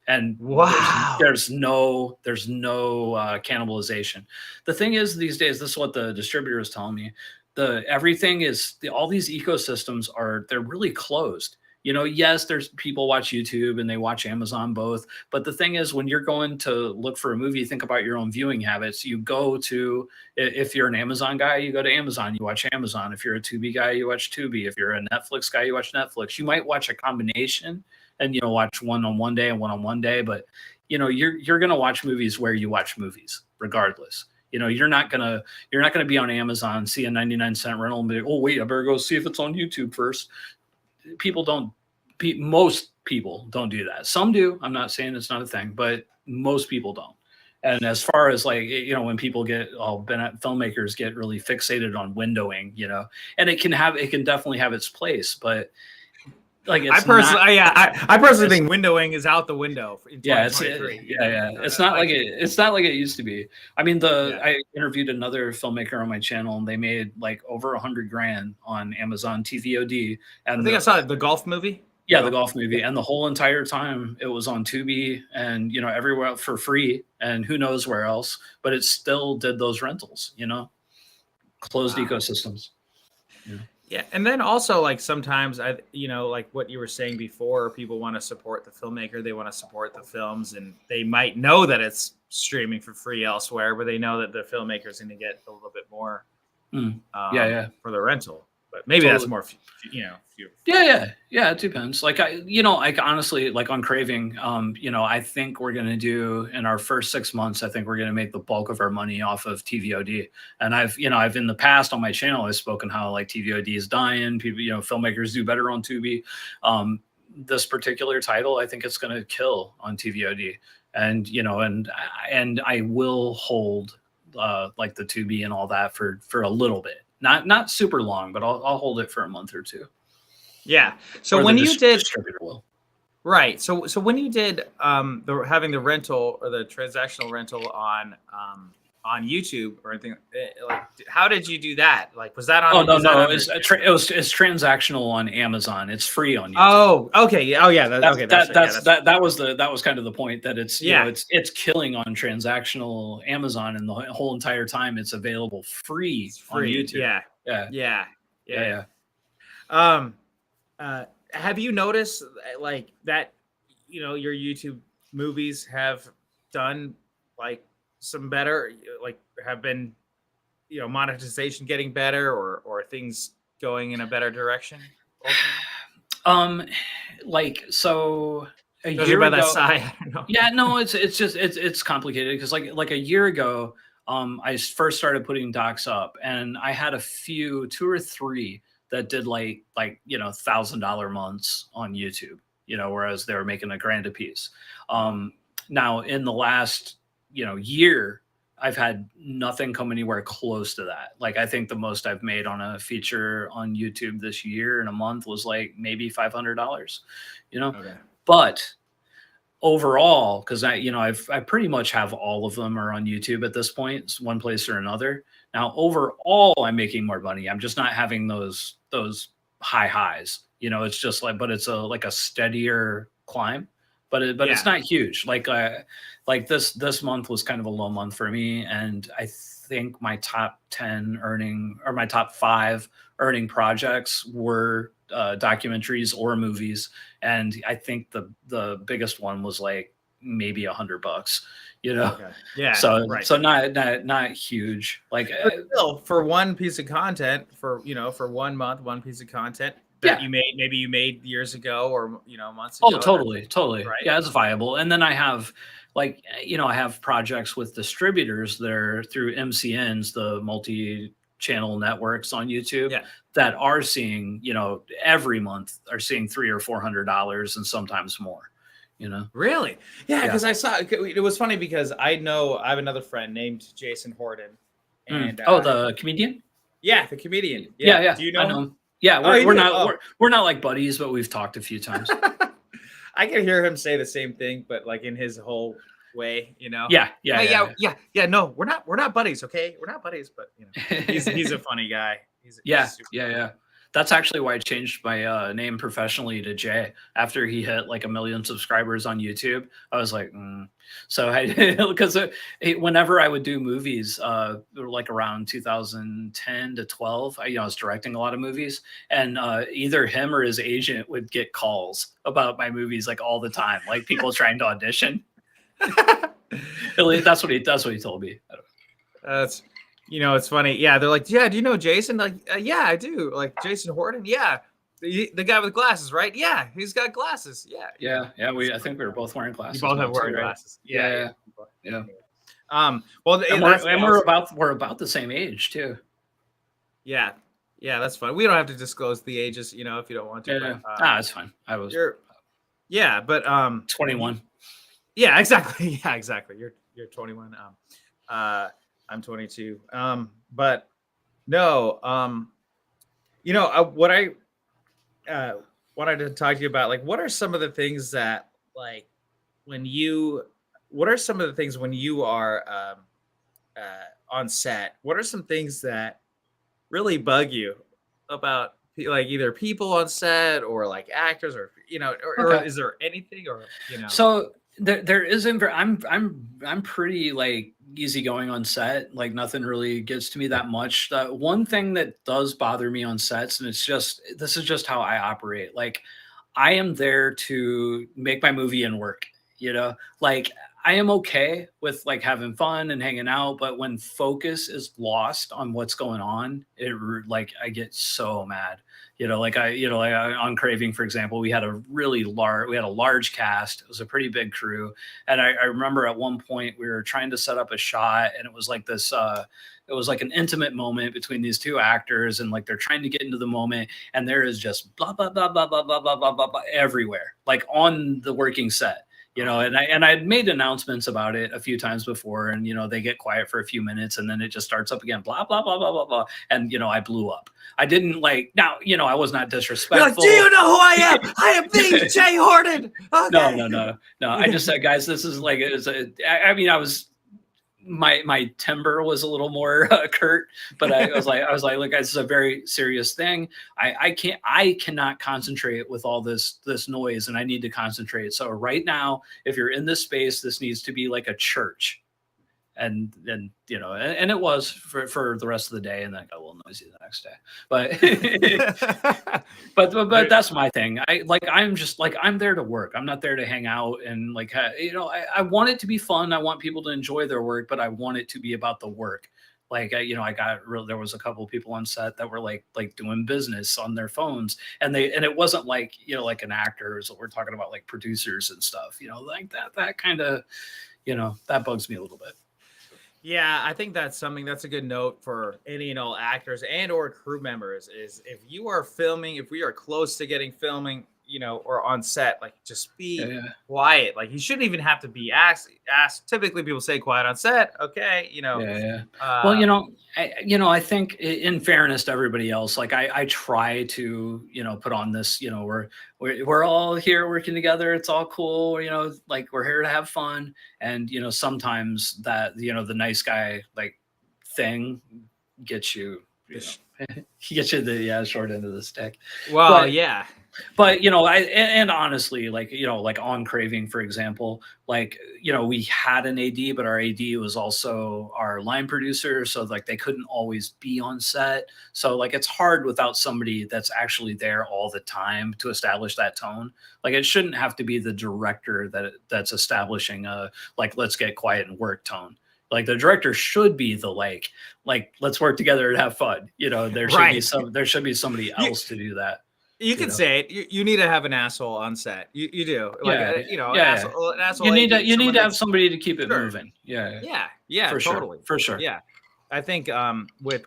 And wow, there's no cannibalization. The thing is, these days, this is what the distributor is telling me. All these ecosystems they're really closed. Yes, there's people watch YouTube and they watch Amazon both. But the thing is, when you're going to look for a movie, think about your own viewing habits. You go to, if you're an Amazon guy, you go to Amazon, you watch Amazon. If you're a Tubi guy, you watch Tubi. If you're a Netflix guy, you watch Netflix. You might watch a combination and, watch one on one day and one on one day. But, you're going to watch movies where you watch movies regardless. You're not gonna be on Amazon, see a 99-cent rental and be like, oh, wait, I better go see if it's on YouTube first. Most people don't do that. Some do. I'm not saying it's not a thing, but most people don't. And as far as like, when people filmmakers get really fixated on windowing, and it can definitely have its place, but like I personally think windowing is out the window in 2023. It's not like it used to be. I mean, I interviewed another filmmaker on my channel, and they made like over $100,000 on Amazon TVOD. And I think I saw the golf movie. Yeah, the golf movie, and the whole entire time it was on Tubi and everywhere for free, and who knows where else. But it still did those rentals. Closed ecosystems. Yeah, and then also like sometimes like what you were saying before, people want to support the filmmaker, they want to support the films, and they might know that it's streaming for free elsewhere, but they know that the filmmaker is going to get a little bit more for the rental. But maybe that's more, it depends. Like I honestly, like on Craving, I think we're going to do in our first 6 months, I think we're going to make the bulk of our money off of TVOD. And I've in the past on my channel, I've spoken how like TVOD is dying. People, filmmakers do better on Tubi. This particular title, I think it's going to kill on TVOD. And, and I will hold like the Tubi and all that for a little bit. Not super long, but I'll hold it for a month or two. Yeah. So when you did, right. So when you did having the rental or the transactional rental on YouTube or anything, like how did you do that? Like was that on? Oh no, it's transactional on Amazon. It's free on YouTube. Oh, okay. Yeah. Oh yeah. That was kind of the point, that it's it's killing on transactional Amazon, and the whole entire time it's available free on YouTube. Yeah. Have you noticed like that? Your YouTube movies have done like some better, like have been, monetization getting better, or things going in a better direction? Like so. A Judging year by ago, that sigh, I don't know. Yeah, no, it's complicated because like a year ago, I first started putting docs up, and I had a few, 2 or 3 that did like $1,000 months on YouTube, whereas they were making $1,000 a piece. Now in the last year, I've had nothing come anywhere close to that. Like I think the most I've made on a feature on YouTube this year in a month was like maybe $500. Okay. But overall, because I pretty much have all of them are on YouTube at this point, one place or another. Now overall, I'm making more money. I'm just not having those high highs. You know, it's just like, but it's like a steadier climb. But it's not huge. Like this month was kind of a low month for me, and I think my top 10 earning, or my top 5 earning projects were documentaries or movies, and I think the biggest one was like maybe $100, you know. Okay. Yeah. So right. so not huge. Like But still, for one piece of content, for 1 month, one piece of content that you made years ago, or months ago. Oh, totally. Right? Yeah, it's viable. And then I have I have projects with distributors that are through MCNs, the multi-channel networks on YouTube, that are seeing, every month are seeing $300 or $400 and sometimes more. Really? Yeah, because I saw it was funny because I have another friend named Jason Horton. And the comedian? Yeah, the comedian. Yeah. Do you know him? Yeah, we're not like buddies, but we've talked a few times. I can hear him say the same thing, but like in his whole way, Yeah. No, we're not buddies, okay? We're not buddies, but he's a funny guy. He's Yeah. That's actually why I changed my name professionally to Jay after he hit like 1 million subscribers on YouTube. I was like, So because whenever I would do movies, like around 2010 to 12, I was directing a lot of movies, and either him or his agent would get calls about my movies like all the time, like people trying to audition. That's what he told me. That's it's funny. Yeah, they're like, yeah, do you know Jason? Like, yeah, I do. Like Jason Horton. Yeah, the guy with glasses, right? Yeah, he's got glasses. Yeah. I think we were both wearing glasses. You both have wearing glasses. Yeah. Well, we're about the same age too. Yeah, that's fine. We don't have to disclose the ages, if you don't want to. Yeah. It's fine. I was. But 21. Yeah, exactly. Yeah, exactly. You're 21. I'm 22. But no, what I wanted to talk to you about, like, what are some of the things that, like, when you are on set, what are some things that really bug you about, like, either people on set or like actors, or or is there anything, or So there isn't. I'm pretty like easygoing on set. Like nothing really gets to me that much. The one thing that does bother me on sets, and this is just how I operate. Like I am there to make my movie and work. Like I am okay with like having fun and hanging out, but when focus is lost on what's going on, I get so mad. On Craving, for example, we had a large cast. It was a pretty big crew. And I remember at one point we were trying to set up a shot, and it was like this, it was like an intimate moment between these two actors, and like they're trying to get into the moment, and there is just blah, blah, blah, blah, blah, blah, blah, blah, blah, blah everywhere, like on the working set. And I had made announcements about it a few times before, and they get quiet for a few minutes, and then it just starts up again, blah blah blah blah blah blah, and I blew up. I didn't I was not disrespectful. Like, do you know who I am? I am the Jay Horton. Okay. No. I just said, guys, this is like I was. My timbre was a little more curt, but I was like, look, guys, this is a very serious thing. I cannot concentrate with all this noise, and I need to concentrate. So right now, if you're in this space, this needs to be like a church. And then, and it was for the rest of the day, and then it got a little noisy the next day. But that's my thing. I'm there to work. I'm not there to hang out and I want it to be fun. I want people to enjoy their work, but I want it to be about the work. There was a couple of people on set that were like doing business on their phones, and it wasn't like, like an actor. So we're talking about like producers and stuff, like that kind of, that bugs me a little bit. Yeah, I think that's a good note for any and all actors and or crew members, is if you are filming, if we are close to getting filming, or on set, like just be quiet. Like you shouldn't even have to be asked. Typically people say quiet on set. Okay. Well, I think in fairness to everybody else, like I try to, put on this, we're all here working together. It's all cool. Like we're here to have fun. And, sometimes that, the nice guy like thing gets you you get you the short end of the stick. Well, But yeah. But and honestly, like like on Craving, for example, like we had an AD, but our AD was also our line producer, so like they couldn't always be on set. So like it's hard without somebody that's actually there all the time to establish that tone. Like it shouldn't have to be the director that's establishing a like let's get quiet and work tone. Like the director should be the like let's work together and have fun. There should be somebody else to do that. You can say it. You need to have an asshole on set. You do. Like, an asshole. You need to have somebody to keep it moving. Yeah. For totally. Sure. For sure. Yeah. I think with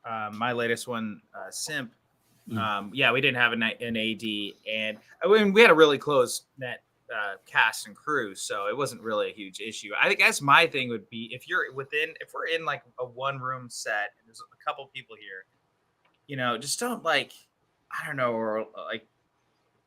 my latest one, Simp, we didn't have an AD, and we had a really close net cast and crew, so it wasn't really a huge issue. I guess my thing would be if we're in like a one room set and there's a couple people here, just don't like, I don't know, or like,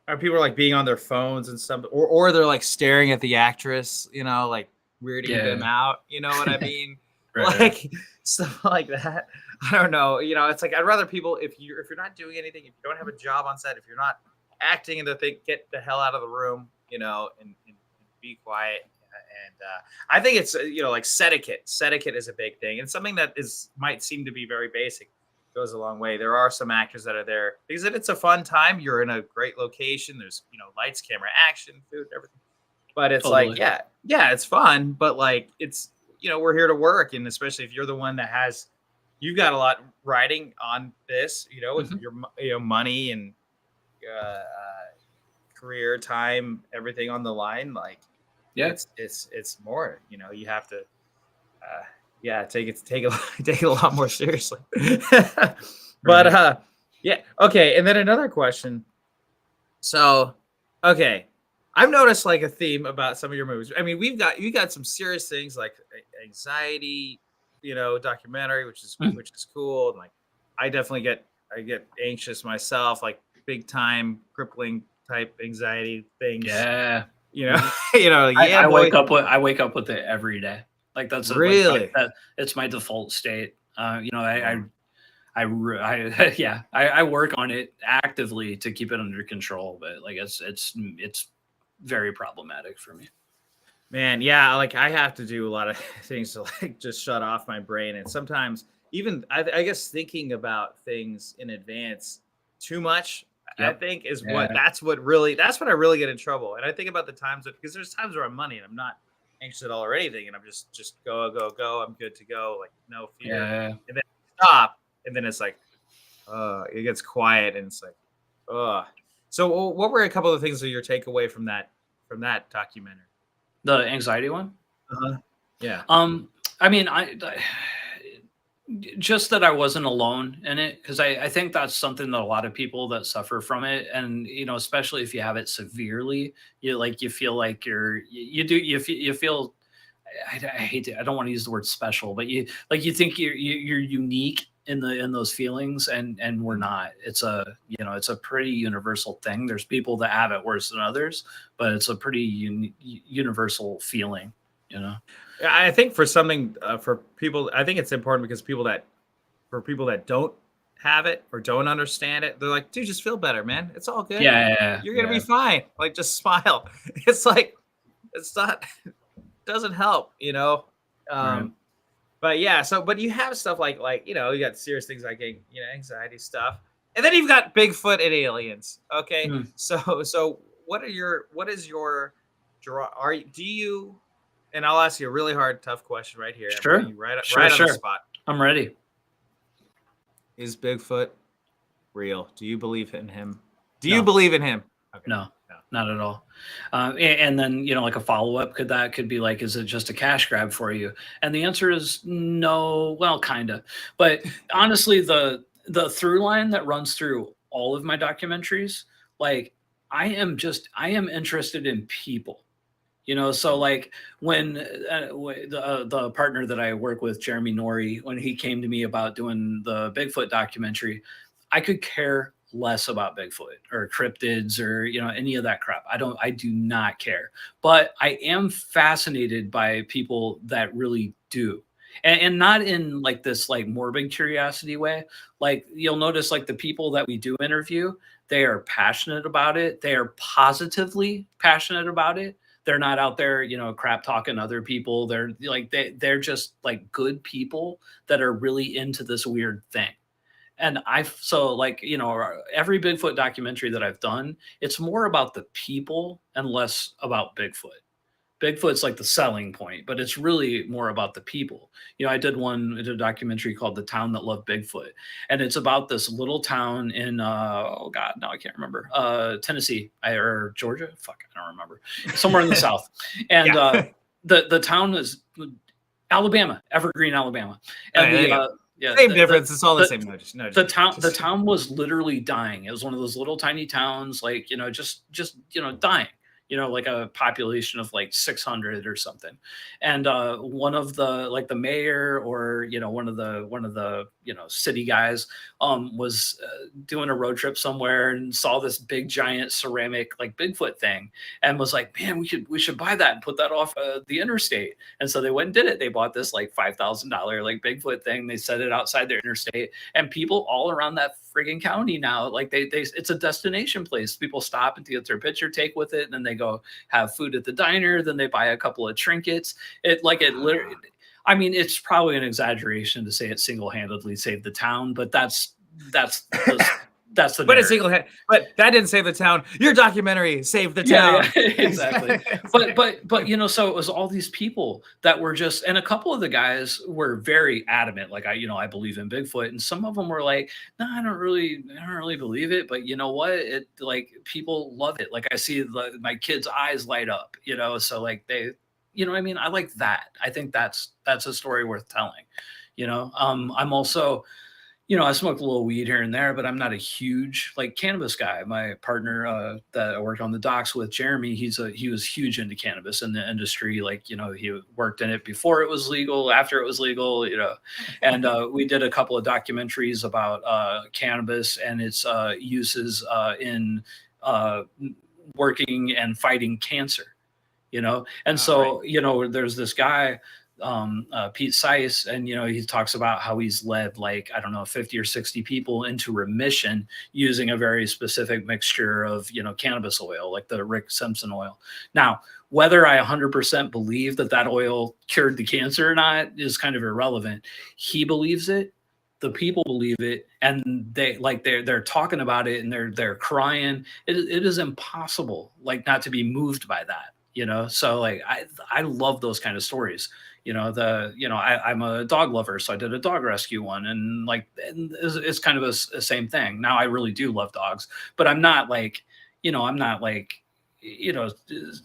are people like being on their phones and stuff, or they're like staring at the actress, like weirding them out. You know what I mean? Right. Like stuff like that. I don't know. It's like I'd rather people if you're not doing anything, if you don't have a job on set, if you're not acting in the thing, get the hell out of the room, and be quiet. And I think it's like set etiquette. Set etiquette is a big thing, and something that might seem to be very basic. Goes a long way. There are some actors that are there because it's a fun time. You're in a great location. There's lights, camera, action, food, everything. But it's like it's fun. But like it's we're here to work, and especially if you're the one that you've got a lot riding on this. With your money and career time, everything on the line. Like it's more. You have to. Take it a lot more seriously. But okay. And then another question. So, okay, I've noticed like a theme about some of your movies. I mean, you got some serious things like anxiety, documentary, which is cool. And like, I definitely get anxious myself, like big time crippling type anxiety things. Yeah. I wake up with it every day. Like that's really it's my default state. I work on it actively to keep it under control, but like it's very problematic for me. Man, yeah, like I have to do a lot of things to like just shut off my brain, and sometimes even I guess thinking about things in advance too much. Yep. I think that's what I really get in trouble. And I think about the times because there's times where I'm money and I'm not anxious at all or anything, and I'm just go, I'm good to go, like no fear. And then stop, and then it's like it gets quiet, and it's like so what were a couple of things that your takeaway from that documentary? The anxiety one? Yeah. I mean, I just that I wasn't alone in it, because I think that's something that a lot of people that suffer from it, and especially if you have it severely, you feel like you feel I hate it. I don't want to use the word special, but you think you're unique in those feelings, and we're not. It's a pretty universal thing. There's people that have it worse than others, but it's a pretty universal feeling. I think for something for people, I think it's important because for people that don't have it or don't understand it, they're like, dude, just feel better, man. It's all good. Yeah. You're gonna be fine. Like, just smile. It's like, it's not, it doesn't help, Right. But yeah, but you have stuff like you got serious things like anxiety stuff, and then you've got Bigfoot and aliens. Okay, so what is your draw? Do you? And I'll ask you a really hard, tough question right here. Sure. Right on the spot. I'm ready. Is Bigfoot real? Do you believe in him? Do you believe in him? Okay. No, not at all. And then, like a follow-up could be like, is it just a cash grab for you? And the answer is no. Well, kind of. But honestly, the through line that runs through all of my documentaries, like I am interested in people. So like when the partner that I work with, Jeremy Norrie, when he came to me about doing the Bigfoot documentary, I could care less about Bigfoot or cryptids or any of that crap. I do not care. But I am fascinated by people that really do. and not in like this like morbid curiosity way. Like you'll notice like the people that we do interview, they are passionate about it. They are positively passionate about it. They're not out there, you know, crap talking other people. They're like they're just like good people that are really into this weird thing. And so like, you know, every Bigfoot documentary that I've done, it's more about the people and less about Bigfoot. Bigfoot's like the selling point, but it's really more about the people. You know, I did a documentary called The Town That Loved Bigfoot. And it's about this little town in oh God, now I can't remember. Tennessee or Georgia. Fuck, I don't remember. Somewhere in the South. And the town is Alabama, Evergreen, Alabama. And same difference. It's all the same. No, the town was literally dying. It was one of those little tiny towns, like, you know, just you know, dying. You know, like a population of like 600 or something. And one of the like the mayor or, you know, one of the you know, city guys was doing a road trip somewhere and saw this big giant ceramic like Bigfoot thing and was like, man, we should buy that and put that off the interstate. And so they went and did it. They bought this like $5,000 like Bigfoot thing. They set it outside their interstate, and people all around that friggin' county now, like they it's a destination place. People stop and get their picture take with it, and then they go have food at the diner. Then they buy a couple of trinkets. It literally, I mean, it's probably an exaggeration to say it single-handedly saved the town, but that's the but it's but that didn't save the town. Your documentary saved the town. Yeah, exactly. but you know, so it was all these people that were just, and a couple of the guys were very adamant, like I believe in Bigfoot, and some of them were like, no, I don't really believe it, but you know what, it like people love it. Like I see my kids' eyes light up, you know, so like they, you know what I mean? I like that. I think that's a story worth telling, you know. I'm also, you know, I smoke a little weed here and there, but I'm not a huge like cannabis guy. My partner that I worked on the docks with, Jeremy, he was huge into cannabis in the industry. Like, you know, he worked in it before it was legal, after it was legal, you know, and we did a couple of documentaries about cannabis and its uses in working and fighting cancer, you know. And so, right, you know, there's this guy, Pete Seiss, and you know, he talks about how he's led like, I don't know, 50 or 60 people into remission using a very specific mixture of, you know, cannabis oil, like the Rick Simpson oil. Now, whether I 100% believe that oil cured the cancer or not is kind of irrelevant. He believes it, the people believe it, and they're talking about it, and they're crying. It is impossible like not to be moved by that, you know. So like I love those kind of stories. You know, I'm a dog lover, so I did a dog rescue one, and it's kind of a same thing. Now I really do love dogs, but I'm not like, you know,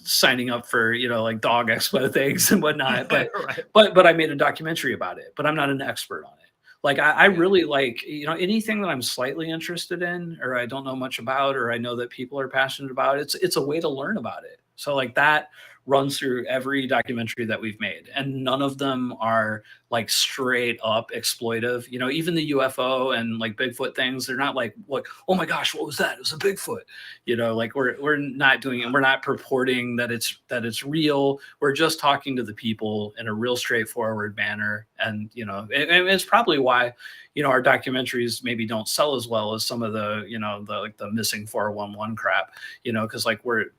signing up for, you know, like dog expo things and whatnot. But right, but I made a documentary about it, but I'm not an expert on it. Like I really like, you know, anything that I'm slightly interested in, or I don't know much about, or I know that people are passionate about, it's a way to learn about it. So like that runs through every documentary that we've made, and none of them are like straight up exploitive. You know, even the UFO and like Bigfoot things, they're not like, oh my gosh, what was that? It was a Bigfoot. You know, like we're not doing it. We're not purporting that it's real. We're just talking to the people in a real straightforward manner. And, you know, and it's probably why, you know, our documentaries maybe don't sell as well as some of the, you know, the missing 411 crap, you know, because like we're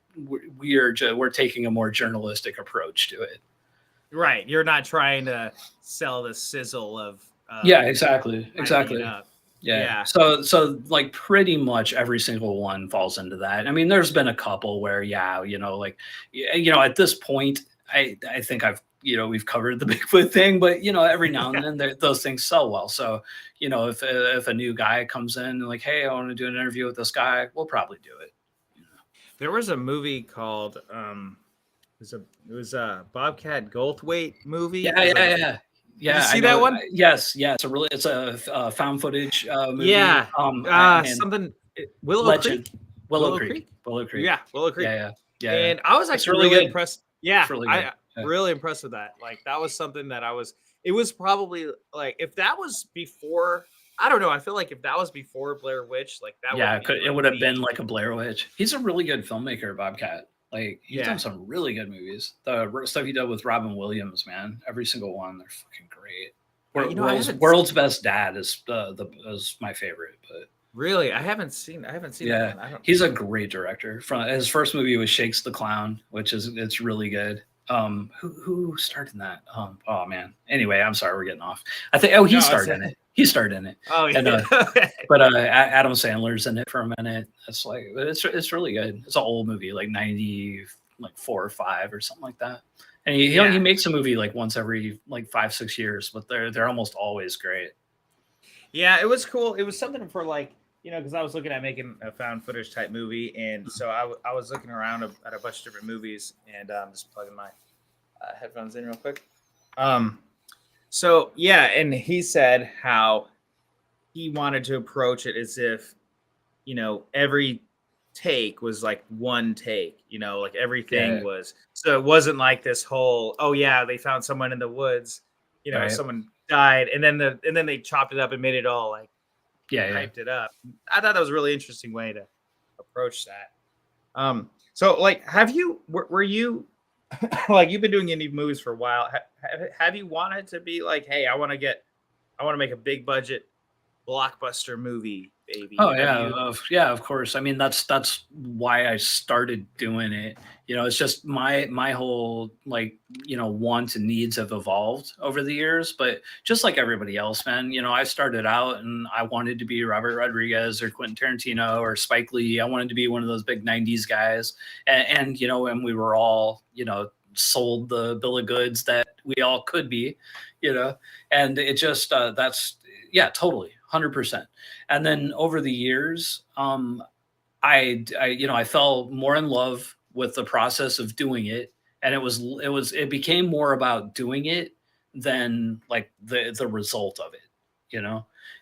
taking a more journalistic approach to it. Right. You're not trying to sell the sizzle of yeah, exactly. Yeah. So like pretty much every single one falls into that. I mean, there's been a couple where, yeah, you know, like, you know, at this point, I think we've covered the Bigfoot thing, but you know, every now and then those things sell well. So, you know, if a new guy comes in and like, hey, I want to do an interview with this guy, we'll probably do it. There was a movie called it was a Bobcat Goldthwait movie. Yeah. Did you see that one? Yes. It's a found footage movie. Yeah. Something Willow Creek. Willow Creek. Yeah, Willow Creek. Yeah. And I was actually really impressed. Yeah, really really impressed with that. Like that was something that it was probably like, if that was before, I don't know, I feel like if that was before Blair Witch, like that it would have been like a Blair Witch. He's a really good filmmaker, Bobcat. Like he's done some really good movies. The stuff he did with Robin Williams, man, every single one, they're fucking great. World's Best Dad is is my favorite, but really, I haven't seen that one. He's a great director. From his first movie was Shakes the Clown, it's really good. Who starred in that? Oh man. Anyway, I'm sorry, we're getting off. I think he starred in it. He starred in it. Oh yeah. And, but Adam Sandler's in it for a minute. It's like it's really good. It's an old movie, like 94 or 5 or something like that. And he makes a movie like once every like 5-6 years, but they're almost always great. Yeah, it was cool. It was something for like, because I was looking at making a found footage type movie, and so I was looking around at a bunch of different movies, and just plugging my headphones in real quick. So yeah, and he said how he wanted to approach it as if, every take was like one take, like everything was, so it wasn't like this whole, oh yeah, they found someone in the woods, right. Someone died, and then they chopped it up and made it all like hyped it up. I thought that was a really interesting way to approach that. So like, were you like, you've been doing indie movies for a while. Have you wanted to be like, hey, I want to make a big budget blockbuster movie, baby? Oh yeah, of course. I mean, that's why I started doing it. It's just my whole like wants and needs have evolved over the years. But just like everybody else, man, I started out and I wanted to be Robert Rodriguez or Quentin Tarantino or Spike Lee. I wanted to be one of those big '90s guys, and we were all sold the bill of goods that we all could be, and it just that's totally 100%. And then over the years, I fell more in love with the process of doing it, and it became more about doing it than like the result of it.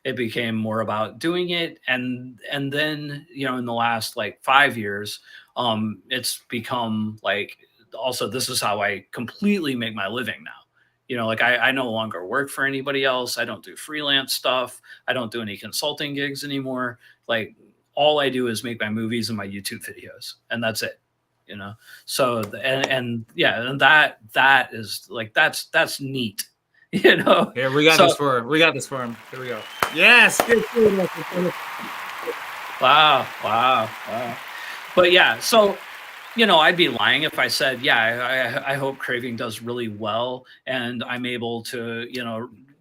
It became more about doing it, and then in the last like 5 years, it's become like, also this is how I completely make my living now. Like I no longer work for anybody else. I don't do freelance stuff. I don't do any consulting gigs anymore. Like all I do is make my movies and my YouTube videos, and that's it. So and that is like that's neat. Here we got this for him. Here we go. Yes. Wow. But yeah, so I'd be lying if I said, I hope Craving does really well and I'm able to,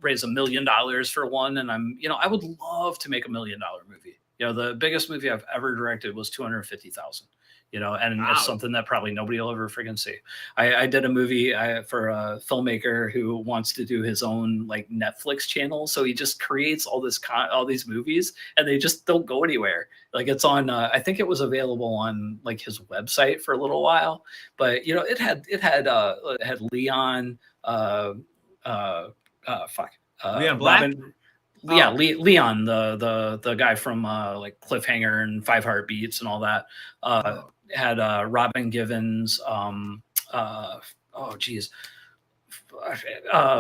raise $1 million for one. And I would love to make $1 million movie. The biggest movie I've ever directed was 250,000. And wow. It's something that probably nobody will ever freaking see. I did a movie for a filmmaker who wants to do his own like Netflix channel. So he just creates all these movies and they just don't go anywhere. Like it's on, I think it was available on like his website for a little while, but it had Leon, Leon Black. Robin, yeah, Leon, the guy from like Cliffhanger and 5 Heartbeats and all that. Had Robin Givens,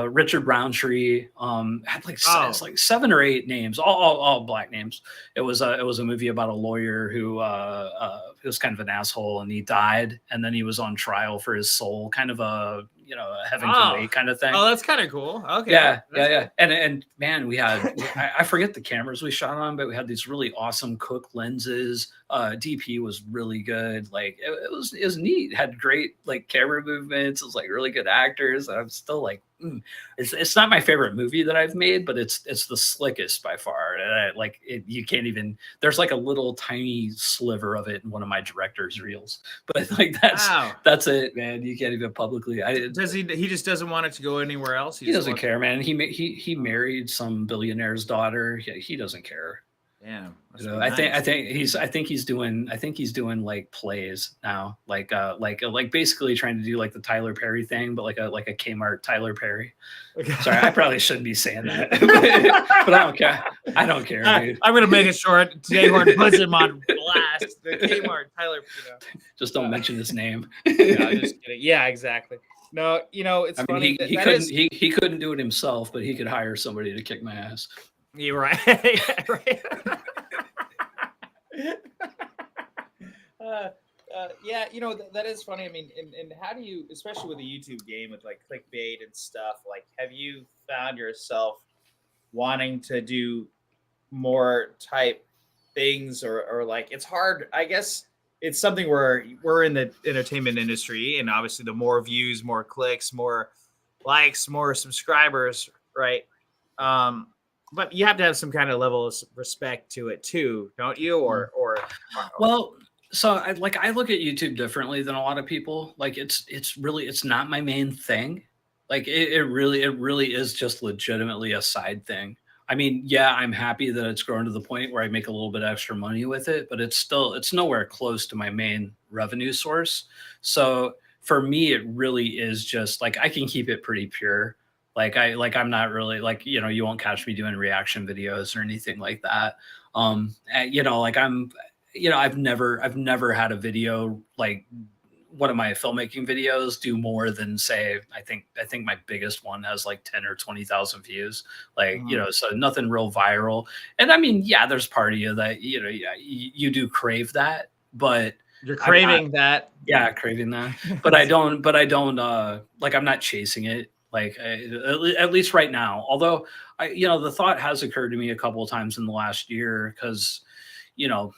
Richard Roundtree, had like 7 or 8 names, all black names. It was a movie about a lawyer who was kind of an asshole, and he died, and then he was on trial for his soul, kind of a heaven can wait kind of thing. Oh, that's kind of cool. Okay. Yeah. And man, we had I forget the cameras we shot on, but we had these really awesome Cook lenses. DP was really good. Like it was neat. It had great like camera movements. It was like really good actors. I'm still like, it's not my favorite movie that I've made, but it's the slickest by far. And you can't even. There's like a little tiny sliver of it in one of my director's reels, but like that's it, man. You can't even publicly. Does he just doesn't want it to go anywhere else? He doesn't care, man. He married some billionaire's daughter. He doesn't care. Yeah, I think he's doing like plays now, like basically trying to do like the Tyler Perry thing, but like a Kmart Tyler Perry. Okay. Sorry, I probably shouldn't be saying that, but I don't care. I don't care, dude. I'm gonna make it short. Today Horton puts him on blast. The Kmart Tyler. Just don't mention his name. No, just kidding. Yeah, exactly. No, it's funny. He couldn't do it himself, but he could hire somebody to kick my ass. You're right. Yeah, right. Yeah, that is funny. I mean, and how do you, especially with the YouTube game with like clickbait and stuff, like have you found yourself wanting to do more type things or like it's hard, I guess it's something where we're in the entertainment industry and obviously the more views, more clicks, more likes, more subscribers, right? Um, but you have to have some kind of level of respect to it too, don't you? Well, so I look at YouTube differently than a lot of people. Like it's not my main thing. Like it really is just legitimately a side thing. I mean, yeah, I'm happy that it's grown to the point where I make a little bit extra money with it, but it's nowhere close to my main revenue source. So for me, it really is just like I can keep it pretty pure. I'm not really like, you won't catch me doing reaction videos or anything like that. Like I've never had a video like one of my filmmaking videos do more than say I think my biggest one has like 10 or 20,000 views, like so nothing real viral. And I mean, yeah, there's part of you that yeah, you do crave that, but you're craving that. Yeah, craving that, but I don't like I'm not chasing it like at least right now, although the thought has occurred to me a couple of times in the last year because you know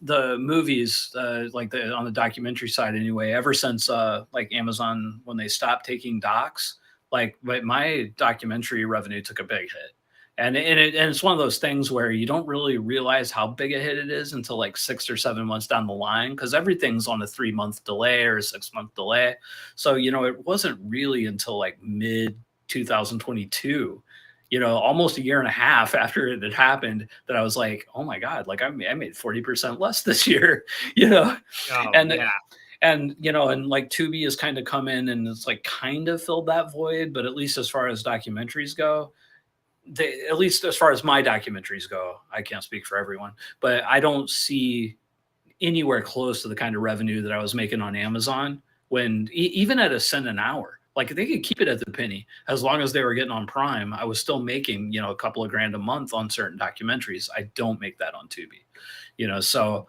the movies, on the documentary side anyway, ever since like Amazon, when they stopped taking docs, like my documentary revenue took a big hit. And it's one of those things where you don't really realize how big a hit it is until like 6 or 7 months down the line, because everything's on a 3-month delay or a 6-month delay. So, it wasn't really until like mid 2022, almost a year and a half after it had happened, that I was like, oh my God, like I made 40% less this year, Oh, and yeah. and like Tubi has kind of come in and it's like kind of filled that void, but at least as far as documentaries go, at least as far as my documentaries go, I can't speak for everyone, but I don't see anywhere close to the kind of revenue that I was making on Amazon when even at a cent an hour. Like they could keep it at the penny as long as they were getting on Prime. I was still making, a couple of grand a month on certain documentaries. I don't make that on Tubi, so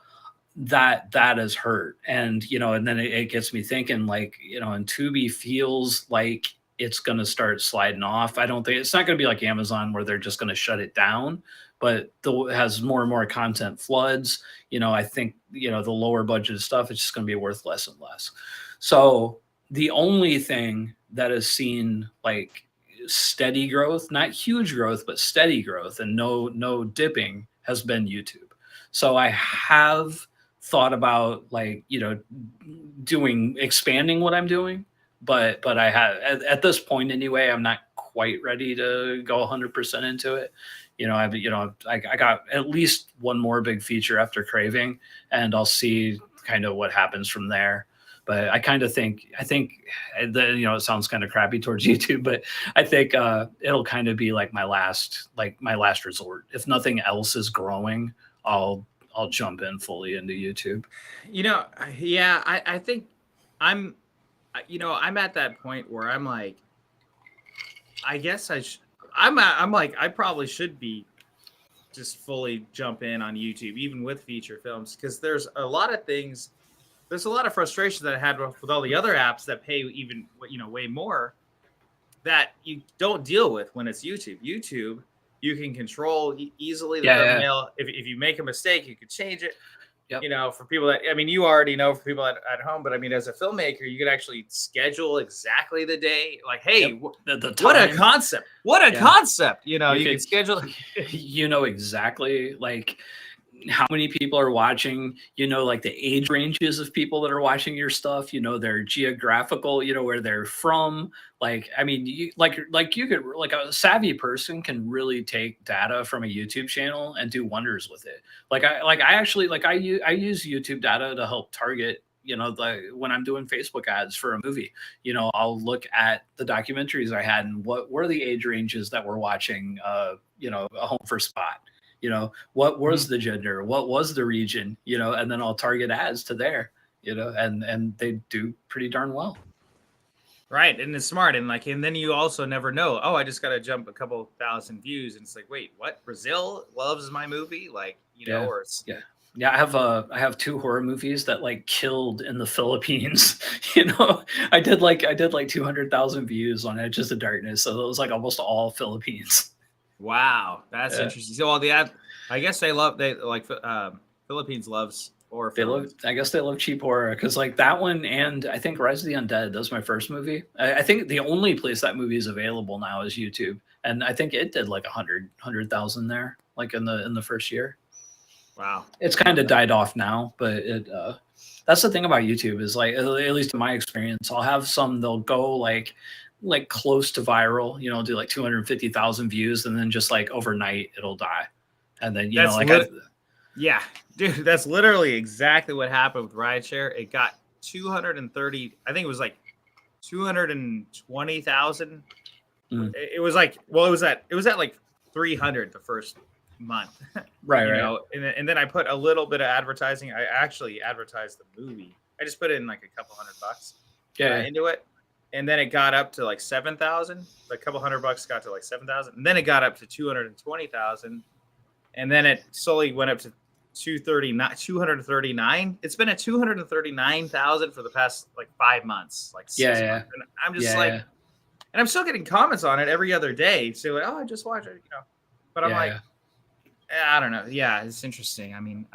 that has hurt. And, and then it gets me thinking like, and Tubi feels like it's going to start sliding off. I don't think it's not going to be like Amazon where they're just going to shut it down, but has more and more content floods. I think, the lower budget stuff, it's just going to be worth less and less. So the only thing that has seen like steady growth, not huge growth, but steady growth and no dipping, has been YouTube. So I have thought about like, expanding what I'm doing, but I have at this point anyway, I'm not quite ready to go 100% into it. I got at least one more big feature after Craving, and I'll see kind of what happens from there. But I kind of think that, it sounds kind of crappy towards YouTube, but I think it'll kind of be like my last resort. If nothing else is growing, I'll jump in fully into YouTube. Yeah, I think I'm at that point where I'm like, I guess I'm like, I probably should be just fully jump in on YouTube, even with feature films, because there's a lot of frustration that I had with all the other apps that pay even, way more, that you don't deal with when it's YouTube. YouTube, you can control easily the thumbnail. If you make a mistake, you could change it. Yep. For people that, I mean, you already know for people at home, but I mean, as a filmmaker, you could actually schedule exactly the day. Like, hey, the what a concept! What a concept! You can schedule. Exactly like how many people are watching, like the age ranges of people that are watching your stuff, their geographical, where they're from. Like, I mean, you could, like a savvy person can really take data from a YouTube channel and do wonders with it. I use YouTube data to help target, when I'm doing Facebook ads for a movie, I'll look at the documentaries I had and what were the age ranges that were watching, A Home for Spot. What was the gender, what was the region, and then I'll target ads to there, and they do pretty darn well. Right. And it's smart. And then you also never know, oh, I just got to jump a couple thousand views. And it's like, wait, what? Brazil loves my movie? Or it's, Yeah, I have two horror movies that like killed in the Philippines. I did like 200,000 views on Edges of Darkness, so it was like almost all Philippines. Wow, that's Yeah. interesting. So, I guess they like Philippines loves horror films. I guess they love cheap horror because like that one, and I think Rise of the Undead. That was my first movie. I think the only place that movie is available now is YouTube, and I think it did like 100,000 there, like in the first year. Wow, It's kind of died off now, but that's the thing about YouTube is like, at least in my experience, I'll have some, they'll go like close to viral, do like 250,000 views, and then just like overnight it'll die. And then, yeah, dude, that's literally exactly what happened with Rideshare. It got 230, I think it was like 220,000. It was like, well, it was at like 300 the first month. Right. And then I put a little bit of advertising. I actually advertised the movie. I just put in like a couple $100 into it. And then it got up to like 7,000. A couple $100 got to like 7,000. And then it got up to 220,000. And then it slowly went up to 239. It's been at 239,000 for the past like 5 months, like 6 months. And I'm just and I'm still getting comments on it every other day. So like, oh, I just watched it, But I'm I don't know. Yeah, it's interesting. I mean,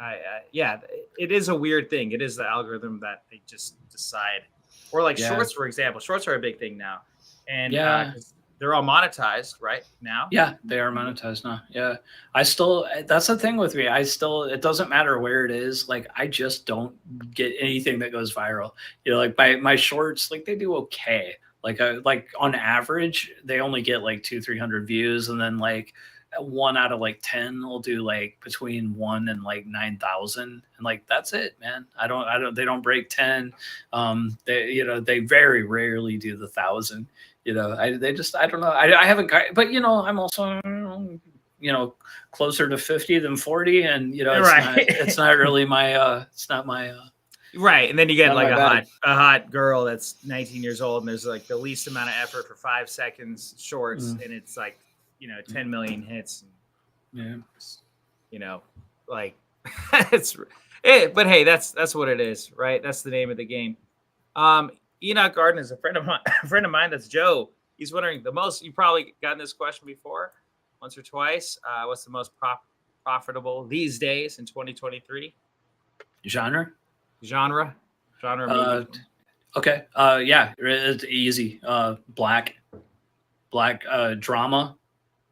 it is a weird thing. It is the algorithm that they just decide. Or like shorts, for example. Shorts are a big thing now, and they're all monetized right now. Yeah, they are monetized now. Yeah, that's the thing with me. It doesn't matter where it is. Like, I just don't get anything that goes viral. Like my shorts, like they do okay. Like on average, they only get like 200-300 views, and then like 1 out of like 10 will do like between 1 and like 9,000, and like that's it, man. They don't break 10. They very rarely do the 1,000. I don't know. I haven't got, but I'm also closer to 50 than 40, and it's not really my it's not my right. And then you get like a hot girl that's 19 years old, and there's like the least amount of effort for 5 seconds shorts, and it's like 10 million hits. Like but hey, that's what it is, right? That's the name of the game. Enoch Garden is a friend of mine. That's Joe. He's wondering you've probably gotten this question before once or twice. What's the most profitable these days in 2023? Genre. Okay. Yeah, it's easy. Black drama,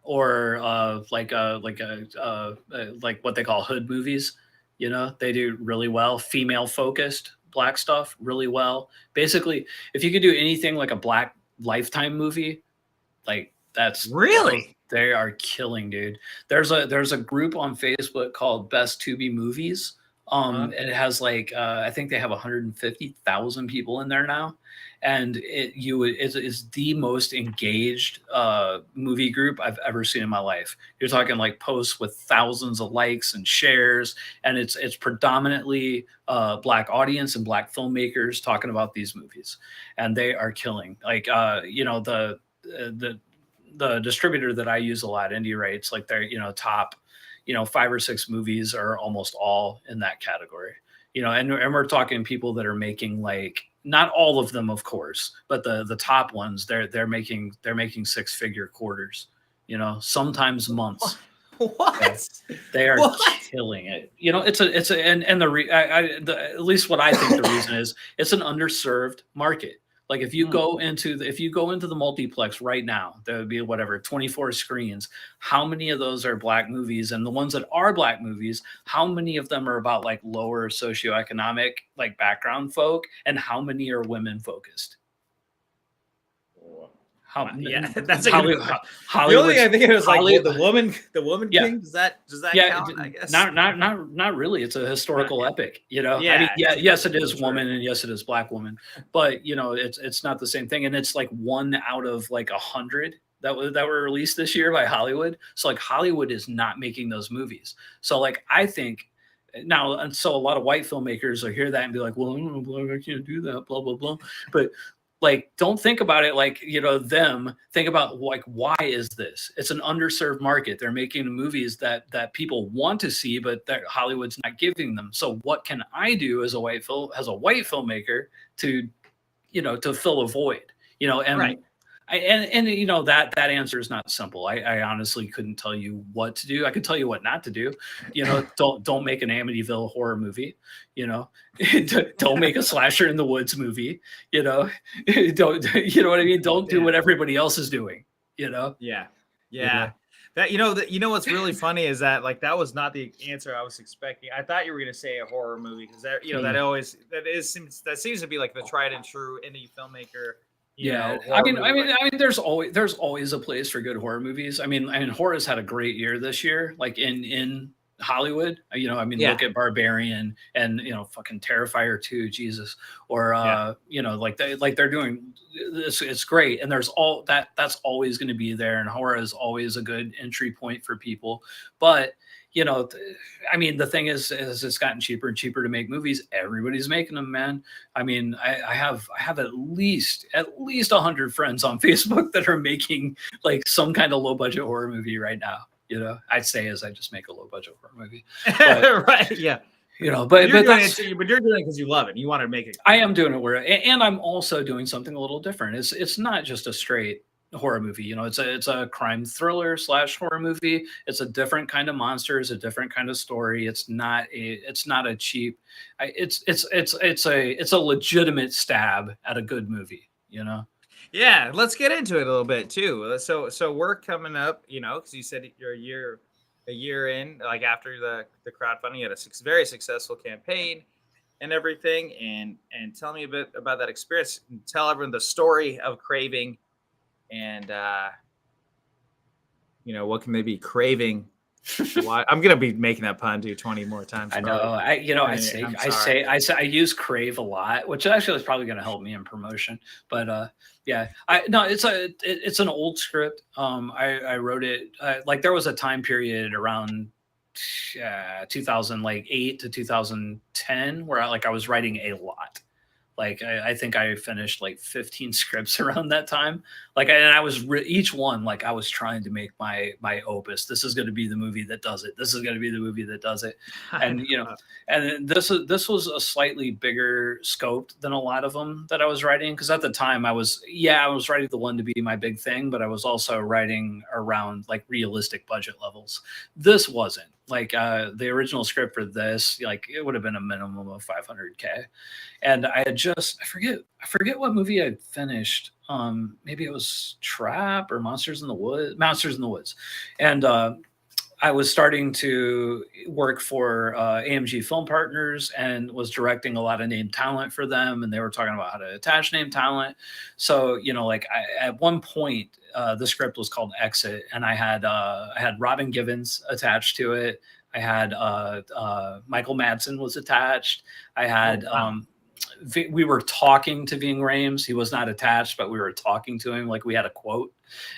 or like what they call hood movies. They do really well. Female focused Black stuff really well. Basically, if you could do anything like a Black Lifetime movie, like that's really, they are killing, dude. There's a group on Facebook called Best Tubi Movies. It has like I think they have 150,000 people in there now, and it's the most engaged movie group I've ever seen in my life. You're talking like posts with thousands of likes and shares, and it's predominantly Black audience and Black filmmakers talking about these movies, and they are killing. Like the distributor that I use a lot, Indie Rights, like they're top 5 or 6 movies are almost all in that category, and we're talking people that are making, like, not all of them, of course, but the top ones, they're making 6-figure quarters, sometimes months. What? They are killing it. At least what I think the reason is, it's an underserved market. Like if you go into the multiplex right now, there would be 24 screens. How many of those are Black movies? And the ones that are Black movies, how many of them are about like lower socioeconomic like background folk, and how many are women focused? That's a Hollywood. The only thing I think it was like the woman king. Does that count? I guess not really. It's a historical epic. Yes, it is woman, and yes, it is Black woman, but it's not the same thing. And it's like 1 out of like 100 that were released this year by Hollywood. So like Hollywood is not making those movies. So like I think now, and so a lot of white filmmakers will hear that and be like, well, I can't do that, blah blah blah. But Like, don't think about it like, them. Think about, like, why is this? It's an underserved market. They're making movies that people want to see, but that Hollywood's not giving them. So what can I do as a white filmmaker to, to fill a void? And Right. that answer is not simple. I honestly couldn't tell you what to do. I could tell you what not to do. Don't make an Amityville horror movie. Don't make a slasher in the woods movie. Don't you know what I mean? Don't do what everybody else is doing. Yeah. That what's really funny is that, like, that was not the answer I was expecting. I thought you were going to say a horror movie, because that seems to be like the tried and true indie filmmaker. I mean, there's always a place for good horror movies. I mean, horror's had a great year this year, like in Hollywood. Look at Barbarian and fucking Terrifier 2, Jesus, or they're doing this. It's great, and there's that's always going to be there, and horror is always a good entry point for people. But the thing is it's gotten cheaper and cheaper to make movies. Everybody's making them, man. I mean, I have at least 100 friends on Facebook that are making like some kind of low budget horror movie right now. I'd say as I just make a low budget horror movie. But, right. Yeah. But you're doing it because you love it. You want to make it. I am doing it and I'm also doing something a little different. It's not just a straight horror movie. It's a crime thriller / horror movie. It's a different kind of monster. It's a different kind of story. It's not a cheap. It's a legitimate stab at a good movie. Yeah, let's get into it a little bit too. So we're coming up, because you said you're a year in, like after the crowdfunding, you had a very successful campaign and everything. And tell me a bit about that experience. Tell everyone the story of Craving. And what can they be craving? I'm gonna be making that pun 20 more times. I know. I use crave a lot, which actually is probably going to help me in promotion. But it's an old script. I wrote it like there was a time period around 2008 to 2010 where I was writing a lot. Like I think I finished like 15 scripts around that time. And I was each one, like I was trying to make my opus. This is going to be the movie that does it. This is going to be the movie that does it. And and this was a slightly bigger scope than a lot of them that I was writing, because at the time I was writing the one to be my big thing, but I was also writing around like realistic budget levels. This wasn't. Like the original script for this, like it would have been a minimum of $500K, and I had I forget what movie I finished. Maybe it was Trap or Monsters in the Woods, and I was starting to work for AMG Film Partners and was directing a lot of named talent for them, and they were talking about how to attach named talent. So at one point. The script was called Exit, and I had Robin Givens attached to it. I had Michael Madsen was attached. I had we were talking to Ving Rhames. He was not attached, but we were talking to him. Like we had a quote,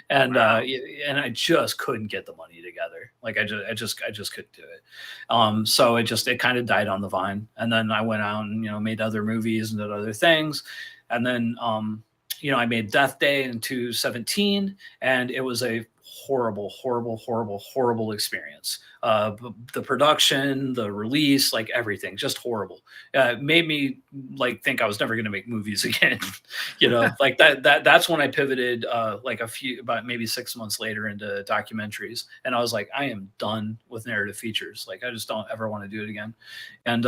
and I just couldn't get the money together. Like I just couldn't do it. So it kind of died on the vine. And then I went out and made other movies and did other things, and then I made Death Day in 2017, and it was a horrible experience. The production, the release, like everything, just horrible. Made me like think I was never going to make movies again. Like that's when I pivoted about maybe 6 months later into documentaries. And I was like, I am done with narrative features. Like I just don't ever want to do it again. And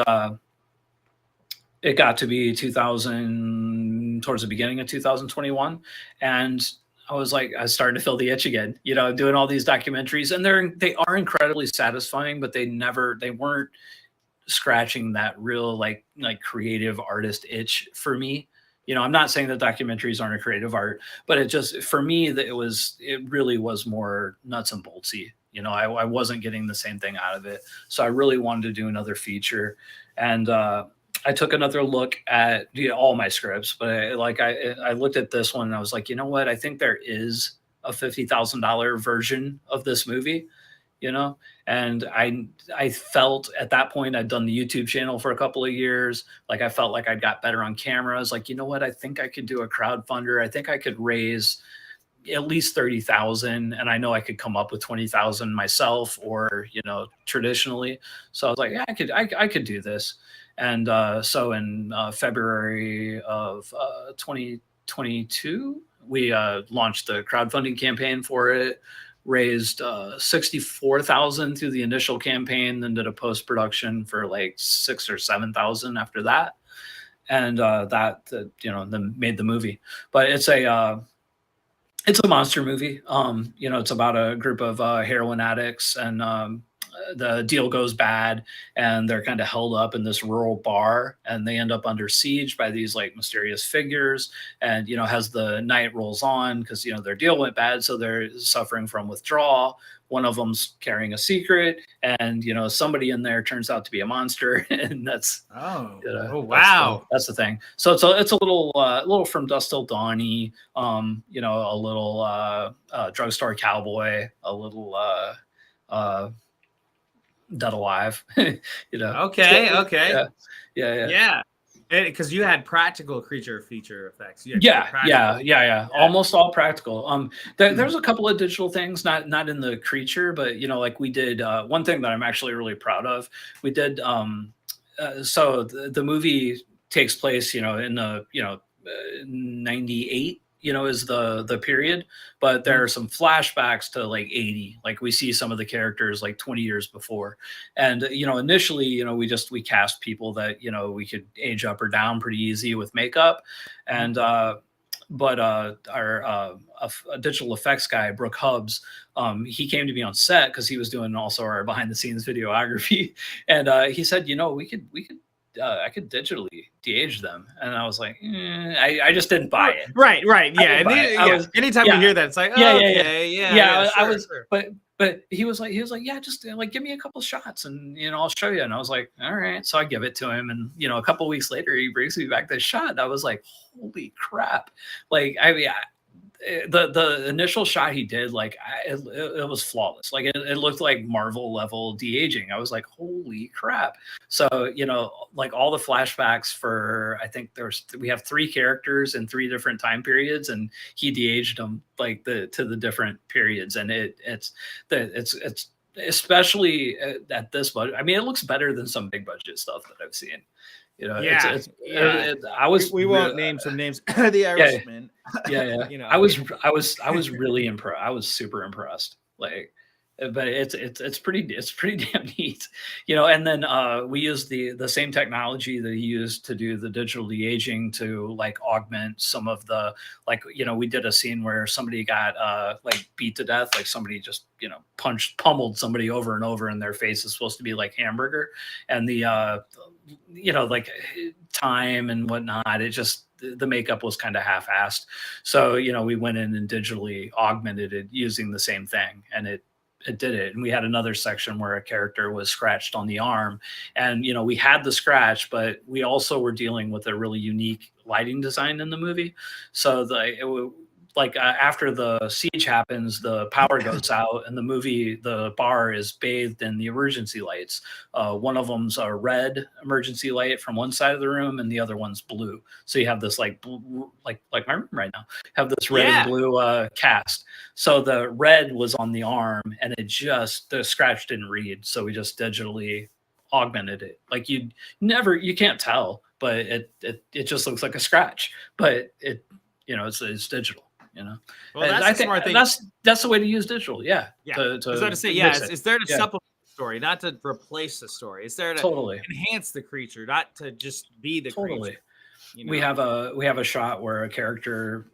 it got to be 2000, towards the beginning of 2021. And I was like, I started to feel the itch again, doing all these documentaries, and they are incredibly satisfying, but they weren't scratching that real like creative artist itch for me. I'm not saying that documentaries aren't a creative art, but it just, for me, it really was more nuts and boltsy. I wasn't getting the same thing out of it. So I really wanted to do another feature. And, I took another look at all my scripts, but I looked at this one and I was like, you know what? I think there is a $50,000 version of this movie, And I felt at that point, I'd done the YouTube channel for a couple of years. Like I felt like I'd got better on camera. I was like, you know what? I think I could do a crowdfunder. I think I could raise at least 30,000. And I know I could come up with 20,000 myself or, traditionally. So I was like, yeah, I could do this. And so in February of 2022, we launched the crowdfunding campaign for it, raised 64,000 through the initial campaign, then did a post-production for like 6,000 or 7,000 after that. And then made the movie. But it's a monster movie. It's about a group of heroin addicts, and the deal goes bad, and they're kind of held up in this rural bar, and they end up under siege by these like mysterious figures. And as the night rolls on, because their deal went bad, so they're suffering from withdrawal. One of them's carrying a secret, and somebody in there turns out to be a monster, and that's wow, that's the thing. So it's a little From Dusk Till Dawn-y, a little Drugstore Cowboy, a little Dead Alive. Okay. Yeah. Because you had practical creature feature effects. Yeah. Almost all practical. There's a couple of digital things, not in the creature, but like we did one thing that I'm actually really proud of. We did so the movie takes place, in the 98. Is the period, but there are some flashbacks to like 80. Like we see some of the characters like 20 years before. And, initially, we cast people that, we could age up or down pretty easy with makeup. And, but our digital effects guy, Brooke Hubbs, he came to me on set because he was doing also our behind the scenes videography. And he said, we could I could digitally de-age them, and I was like, I just didn't buy it. Right, yeah. Anytime we hear that, it's like, I was, sure. But he was like, yeah, just like give me a couple shots, and I'll show you. And I was like, all right. So I give it to him, and a couple weeks later, he brings me back this shot. I was like, holy crap! Like, the initial shot he did, like it was flawless. Like it looked like Marvel level de-aging. I was like, holy crap. So like all the flashbacks for, I think we have 3 characters in 3 different time periods, and he de-aged them like to the different periods. And it's especially at this budget. I mean, it looks better than some big budget stuff that I've seen. We won't name some names. The Irishman. Yeah. I was really impressed. I was super impressed. Like, but it's pretty damn neat, And then we used the same technology that he used to do the digital de-aging to like augment some of the, like, we did a scene where somebody got like beat to death, like somebody just pummeled somebody over and over, and their face is supposed to be like hamburger, and the like time and whatnot, it just, the makeup was kind of half-assed. So we went in and digitally augmented it using the same thing, and it did it. And we had another section where a character was scratched on the arm, and we had the scratch, but we also were dealing with a really unique lighting design in the movie. So after the siege happens, the power goes out, and the bar is bathed in the emergency lights. One of them's a red emergency light from one side of the room, and the other one's blue. So you have this like my room right now, have this red and blue cast. So the red was on the arm, and the scratch didn't read. So we just digitally augmented it. Like you can't tell, but it just looks like a scratch, but it's digital. Well, that's a smart thing. That's the way to use digital. Yeah. I was about to say, it's there to supplement the story, not to replace the story. It's there to enhance the creature, not to just be the creature. We have a shot where a character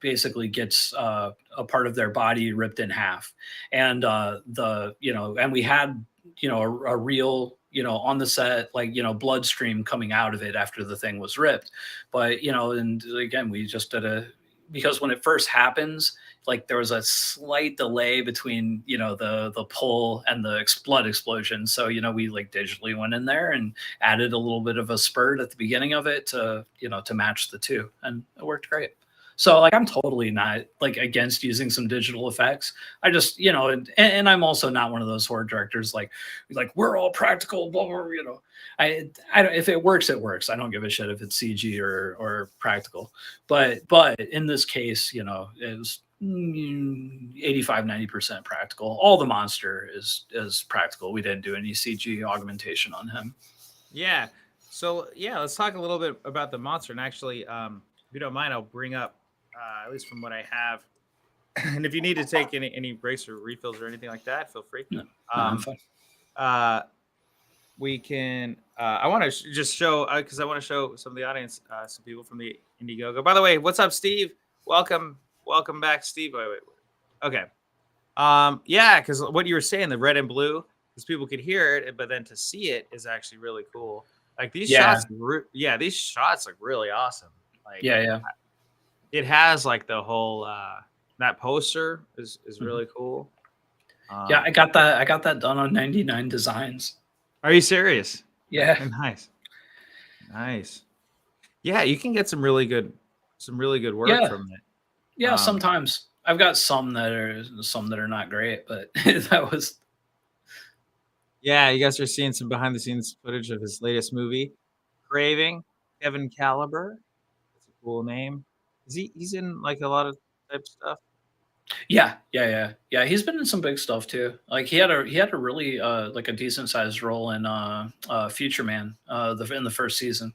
basically gets a part of their body ripped in half, and and we had a real on the set, like, bloodstream coming out of it after the thing was ripped. But, and again, we just did because when it first happens, like there was a slight delay between, the pull and the blood explosion. So, we like digitally went in there and added a little bit of a spurt at the beginning of it to match the two, and it worked great. So like I'm totally not like against using some digital effects. I just, and I'm also not one of those horror directors like we're all practical, blah, blah, I don't, if it works, it works. I don't give a shit if it's CG or practical. But in this case, it was 85-90% practical. All the monster is practical. We didn't do any CG augmentation on him. Yeah. So yeah, let's talk a little bit about the monster. And actually, if you don't mind, I'll bring up at least from what I have. And if you need to take any breaks or refills or anything like that, feel free. No, I'm fine. We can. I want to just show because I want to show some of the audience, some people from the Indiegogo. By the way, what's up, Steve? Welcome back, Steve. Wait. Okay. Yeah, because what you were saying, the red and blue, because people could hear it, but then to see it is actually really cool. Like these shots, these shots look really awesome. Like it has like the whole that poster is really cool. Yeah, I got that done on 99 Designs. Are you serious? Yeah. Nice. Yeah, you can get some really good work from it. Yeah, sometimes I've got some that are not great, but that was. Yeah, you guys are seeing some behind the scenes footage of his latest movie, CRAVING. Kevin Caliber. That's a cool name. He's in like a lot of type stuff. Yeah. He's been in some big stuff too. Like he had a really like a decent sized role in Future Man in the first season.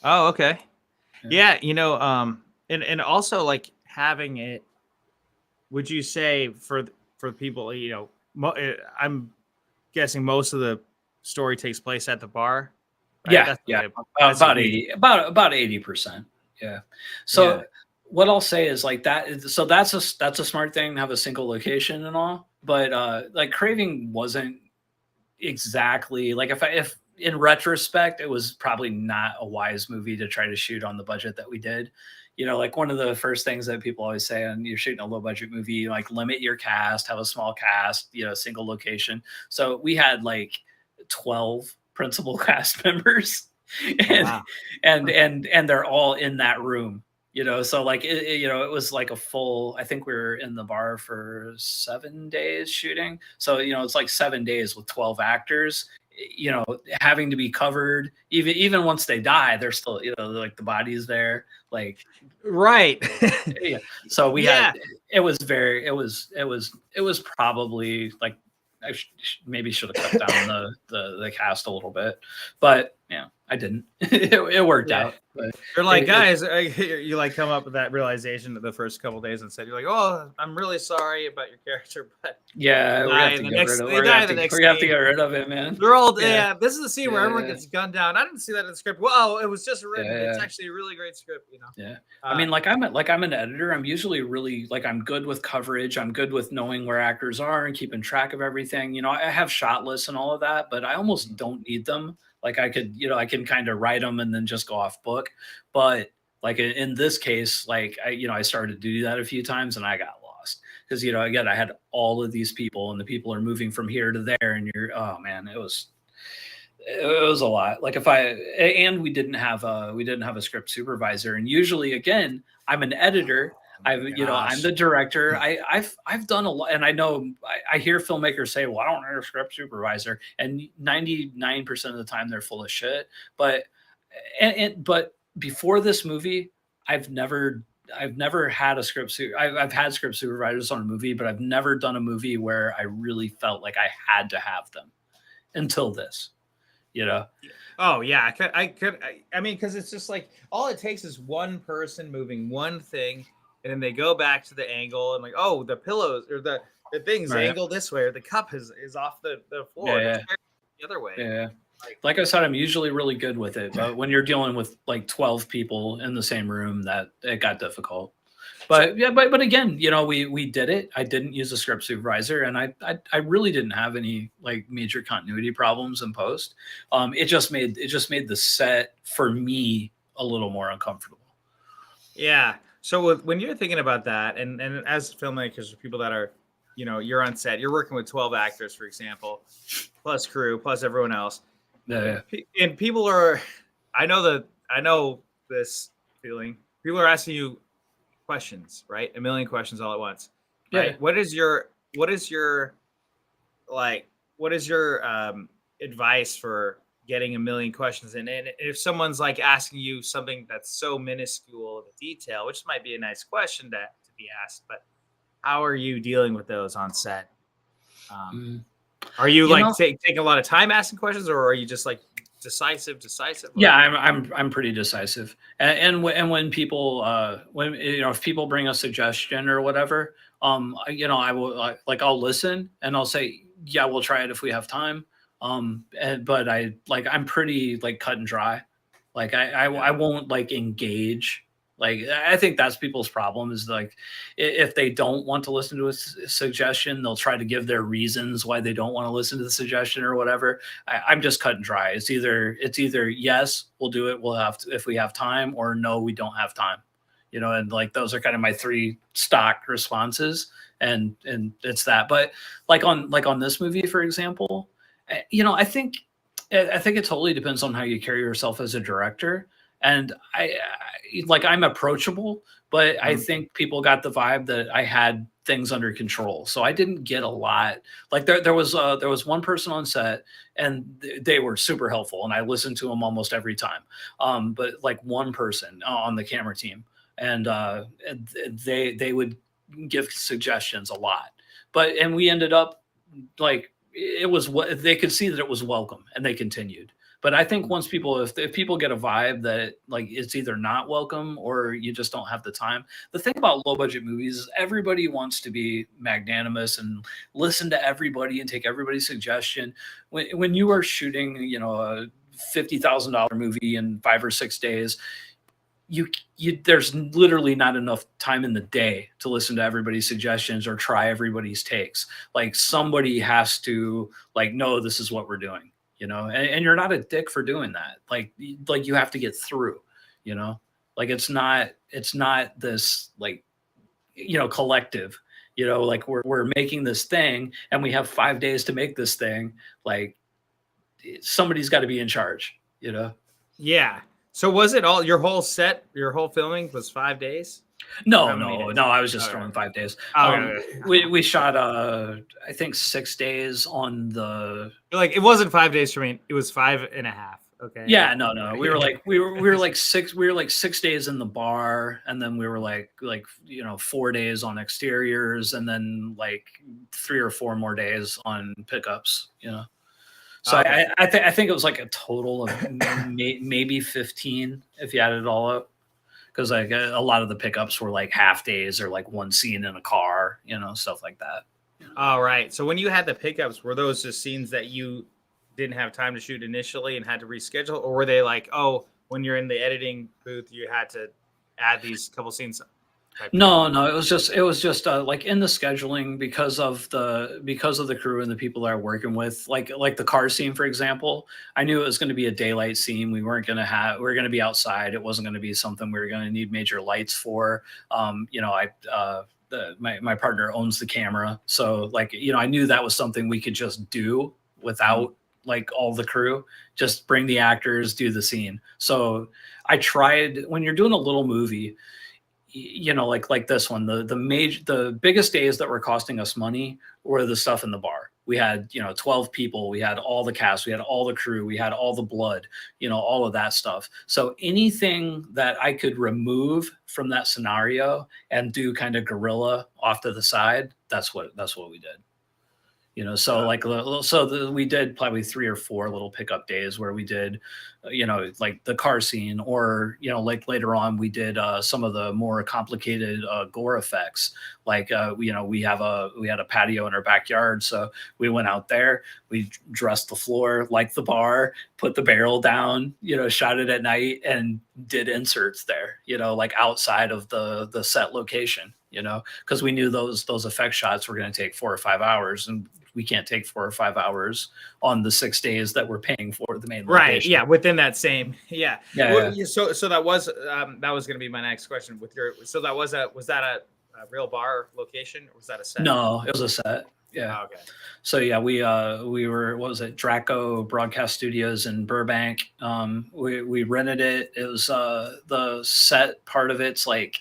Oh, okay. Yeah, and also like having it. Would you say for people, I'm guessing most of the story takes place at the bar. Right? About 80%. Yeah. So what I'll say is like that. So that's a smart thing to have a single location and all. But like CRAVING wasn't exactly like if in retrospect, it was probably not a wise movie to try to shoot on the budget that we did. Like one of the first things that people always say when you're shooting a low budget movie, like limit your cast, have a small cast, single location. So we had like 12 principal cast members and they're all in that room, so like, it was like a full, I think we were in the bar for 7 days shooting. So, it's like 7 days with 12 actors, having to be covered even once they die, they're still, like the body's there, like, right. Yeah. So we had, it was probably like, I maybe should have cut down the cast a little bit, but I didn't. It worked out. But you're like, guys, you like come up with that realization the first couple days and said, you're like, oh, I'm really sorry about your character, but we have to get rid of it, man. They're all this is the scene where everyone gets gunned down. I didn't see that in the script. Well, it was just written. It's actually a really great script, Yeah. I mean, I'm an editor. I'm usually really I'm good with coverage. I'm good with knowing where actors are and keeping track of everything. I have shot lists and all of that, but I almost don't need them. Like I could, I can kind of write them and then just go off book. But like in this case, like I started to do that a few times and I got lost because, again, I had all of these people and the people are moving from here to there and oh man, it was a lot. Like we didn't have a script supervisor. And usually, again, I'm an editor. I'm the director. I've done a lot, and I know I hear filmmakers say, "Well, I don't have a script supervisor," and 99% of the time they're full of shit. But before this movie, I've never had a script. I've had script supervisors on a movie, but I've never done a movie where I really felt like I had to have them until this. Oh yeah, I mean, because it's just like all it takes is one person moving one thing. And then they go back to the angle and like, oh, the pillows or the thing's angled this way, or the cup is off the floor. Yeah. The other way. Yeah. Like I said, I'm usually really good with it. But when you're dealing with like 12 people in the same room, that it got difficult. But but again, we did it. I didn't use a script supervisor, and I really didn't have any like major continuity problems in post. It just made the set for me a little more uncomfortable. Yeah. So when you're thinking about that, and as filmmakers or people that are, you're on set, you're working with 12 actors, for example, plus crew, plus everyone else. Yeah. And people are, I know this feeling. People are asking you questions, right? A million questions all at once, Yeah. right? What is your like what is your advice for getting a million questions in? And if someone's like asking you something that's so minuscule of a detail, which might be a nice question to be asked, but how are you dealing with those on set? Mm. Are you You like know, taking a lot of time asking questions, or are you just like decisive? yeah, I'm pretty decisive. And when people when if people bring a suggestion or whatever, I will I'll listen and I'll say, yeah, we'll try it if we have time. But I'm pretty like cut and dry. I won't like engage. Like I think that's people's problem is like if they don't want to listen to a suggestion, they'll try to give their reasons why they don't want to listen to the suggestion or whatever. I'm just cut and dry. It's either yes, we'll do it. We'll have to if we have time, or no, we don't have time. And like those are kind of my three stock responses, and it's that. But like on this movie, for example, I think it totally depends on how you carry yourself as a director. And I'm approachable, but I think people got the vibe that I had things under control. So I didn't get a lot. Like there was one person on set, and they were super helpful, and I listened to them almost every time. But like one person on the camera team, and they would give suggestions a lot. And we ended up like it was what they could see that it was welcome, and they continued. But I think once if people get a vibe that like it's either not welcome or you just don't have the time. The thing about low budget movies is everybody wants to be magnanimous and listen to everybody and take everybody's suggestion. When you are shooting, a $50,000 movie in 5 or 6 days, you there's literally not enough time in the day to listen to everybody's suggestions or try everybody's takes. Like somebody has to like, no, this is what we're doing. And you're not a dick for doing that. Like you have to get through, like it's not this like, collective, like we're making this thing and we have 5 days to make this thing. Like somebody's got to be in charge, Yeah. So was it all your whole filming was 5 days? No, I was just throwing 5 days. We shot I think 6 days on the like it wasn't 5 days for me. It was 5.5. Okay. Yeah, no. We were like 6 days in the bar, and then we were like 4 days on exteriors, and then like 3 or 4 more days on pickups, So okay. I think it was like a total of maybe 15 if you added it all up. Because like a lot of the pickups were like half days or like one scene in a car, stuff like that. All right. So when you had the pickups, were those just scenes that you didn't have time to shoot initially and had to reschedule, or were they like, oh, when you're in the editing booth, you had to add these couple scenes? No, it was just like in the scheduling because of the crew and the people that I'm working with, like the car scene, for example. I knew it was going to be a daylight scene. We were going to be outside. It wasn't going to be something we were going to need major lights for. My partner owns the camera. So like, I knew that was something we could just do without like all the crew, just bring the actors, do the scene. So I tried, when you're doing a little movie, like this one, the biggest days that were costing us money were the stuff in the bar. We had, 12 people, we had all the cast, we had all the crew, we had all the blood, all of that stuff. So anything that I could remove from that scenario and do kind of guerrilla off to the side, that's what we did. We did probably 3 or 4 little pickup days where we did, like the car scene, or, like later on we did some of the more complicated gore effects. Like, we had a patio in our backyard. So we went out there, we dressed the floor like the bar, put the barrel down, shot it at night and did inserts there, like outside of the set location, because we knew those effect shots were going to take 4 or 5 hours, and we can't take 4 or 5 hours on the 6 days that we're paying for the main location. Right. Yeah. Within that same. Yeah. Yeah. So that was going to be my next question was that a real bar location, or was that a set? No, it was a set. Yeah. Oh, okay. So yeah, we were, what was it? Draco Broadcast Studios in Burbank. We rented it. It was the set part of it's like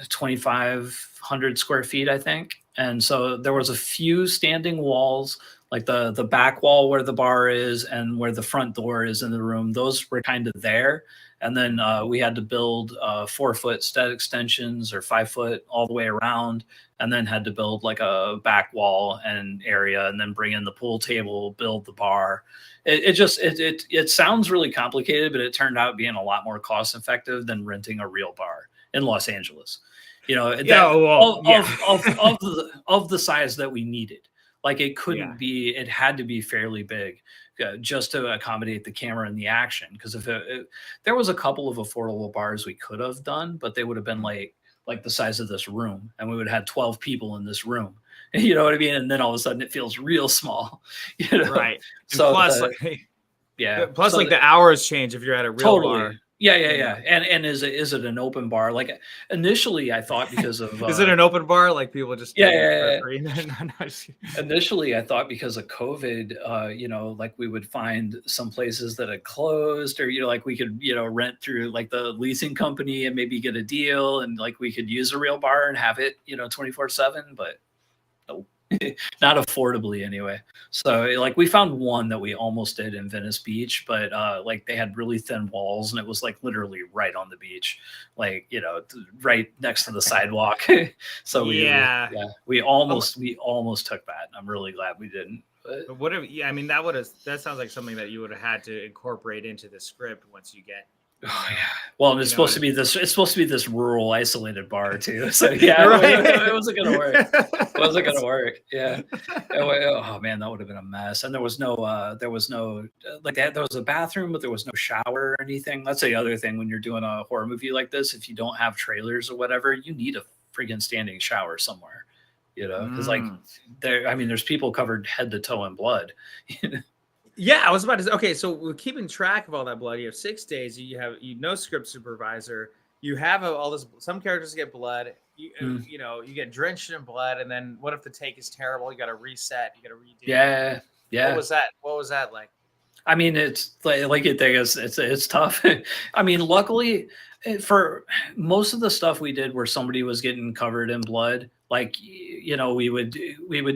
2,500 square feet, I think. And so there was a few standing walls, like the back wall where the bar is and where the front door is in the room. Those were kind of there. And then we had to build 4-foot stud extensions or 5-foot all the way around, and then had to build like a back wall and area, and then bring in the pool table, build the bar. It sounds really complicated, but it turned out being a lot more cost effective than renting a real bar in Los Angeles. You know, of the size that we needed. Like it couldn't be, it had to be fairly big just to accommodate the camera and the action. Because if there was a couple of affordable bars we could have done, but they would have been like the size of this room, and we would have had 12 people in this room. You know what I mean? And then all of a sudden it feels real small. You know? Right. So plus, plus like the hours change if you're at a real bar. Yeah. And is it an open bar? Like initially, I thought because of is it an open bar? Like people just Initially, I thought because of COVID, you know, like we would find some places that had closed, or you know, like we could rent through like the leasing company and maybe get a deal, and like we could use a real bar and have it 24/7, but nope. Not affordably anyway. So like we found one that we almost did in Venice Beach, but like they had really thin walls and it was like literally right on the beach, like right next to the sidewalk. So we almost took that. I'm really glad we didn't. But what if that sounds like something that you would have had to incorporate into the script once you get. Oh yeah. Well, and it's supposed to be this rural isolated bar too. So yeah, right. It wasn't gonna work. It wasn't gonna work. Yeah. Oh man, that would have been a mess. And there was no there was a bathroom, but there was no shower or anything. That's the other thing when you're doing a horror movie like this. If you don't have trailers or whatever, you need a friggin' standing shower somewhere. Because like there's people covered head to toe in blood. Yeah, I was about to say, okay, so we're keeping track of all that blood. You have 6 days, you have script supervisor, you have all this, some characters get blood, you get drenched in blood, and then what if the take is terrible? You got to reset, you got to redo. Yeah. What was that like? I mean, it's like it's tough. I mean, luckily for most of the stuff we did where somebody was getting covered in blood, like, we would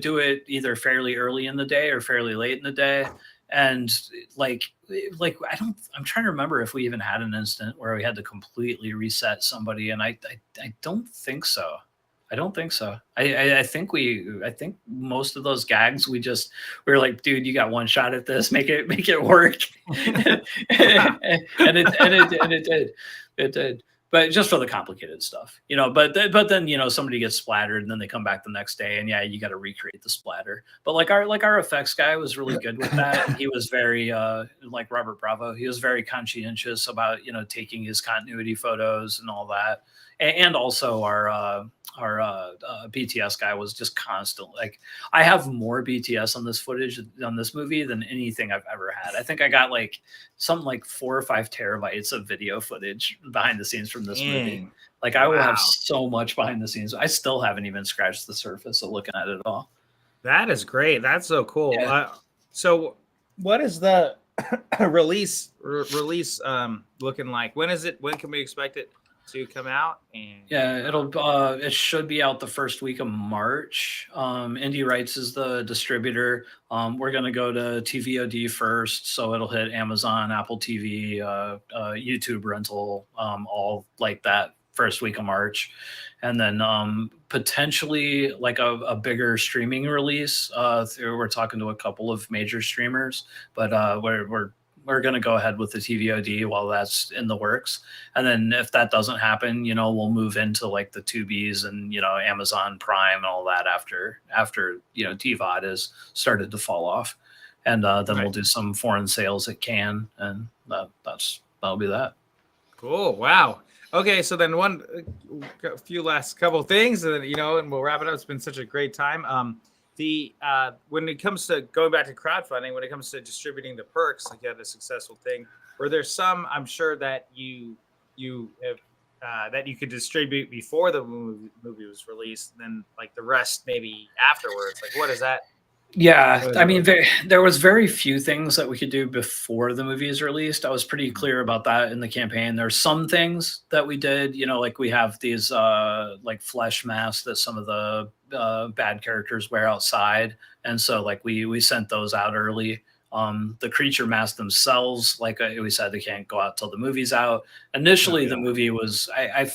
do it either fairly early in the day or fairly late in the day. And like I'm trying to remember if we even had an instant where we had to completely reset somebody. And I don't think so. I think most of those gags, we were like, dude, you got one shot at this, make it work. and it did. But just for the complicated stuff, but then, somebody gets splattered and then they come back the next day and you got to recreate the splatter. But like our effects guy was really good with that. He was very, like Robert Bravo, he was very conscientious about, taking his continuity photos and all that. And also our BTS guy was just constant. Like I have more BTS on this footage on this movie than anything I've ever had. I think I got like something like 4 or 5 terabytes of video footage behind the scenes from this movie. Like I will have so much behind the scenes. I still haven't even scratched the surface of looking at it all. That is great. That's so cool. Yeah. So what is the release looking like? When can we expect it to come out? And it should be out the first week of March. Indie Rights is the distributor. We're going to go to TVOD first, so it'll hit Amazon, Apple TV, YouTube rental, all like that first week of March. And then potentially like a bigger streaming release. We're talking to a couple of major streamers, but we're going to go ahead with the TVOD while that's in the works. And then if that doesn't happen, we'll move into like the Tubies and, Amazon Prime and all that after, TVOD has started to fall off. And then we'll do some foreign sales at Cannes, and that'll be that. Cool. Wow. Okay. So then a few last couple of things, and then, and we'll wrap it up. It's been such a great time. When it comes to going back to crowdfunding, when it comes to distributing the perks, like you had a successful thing, were there some, I'm sure, that you have that you could distribute before the movie was released, and then like the rest maybe afterwards? Like what is that Yeah, I mean, there was very few things that we could do before the movie is released. I was pretty clear about that in the campaign. There's some things that we did, like we have these like flesh masks that some of the bad characters wear outside, and so like we sent those out early. The creature masks themselves, like we said, they can't go out till the movie's out. Initially, the movie was I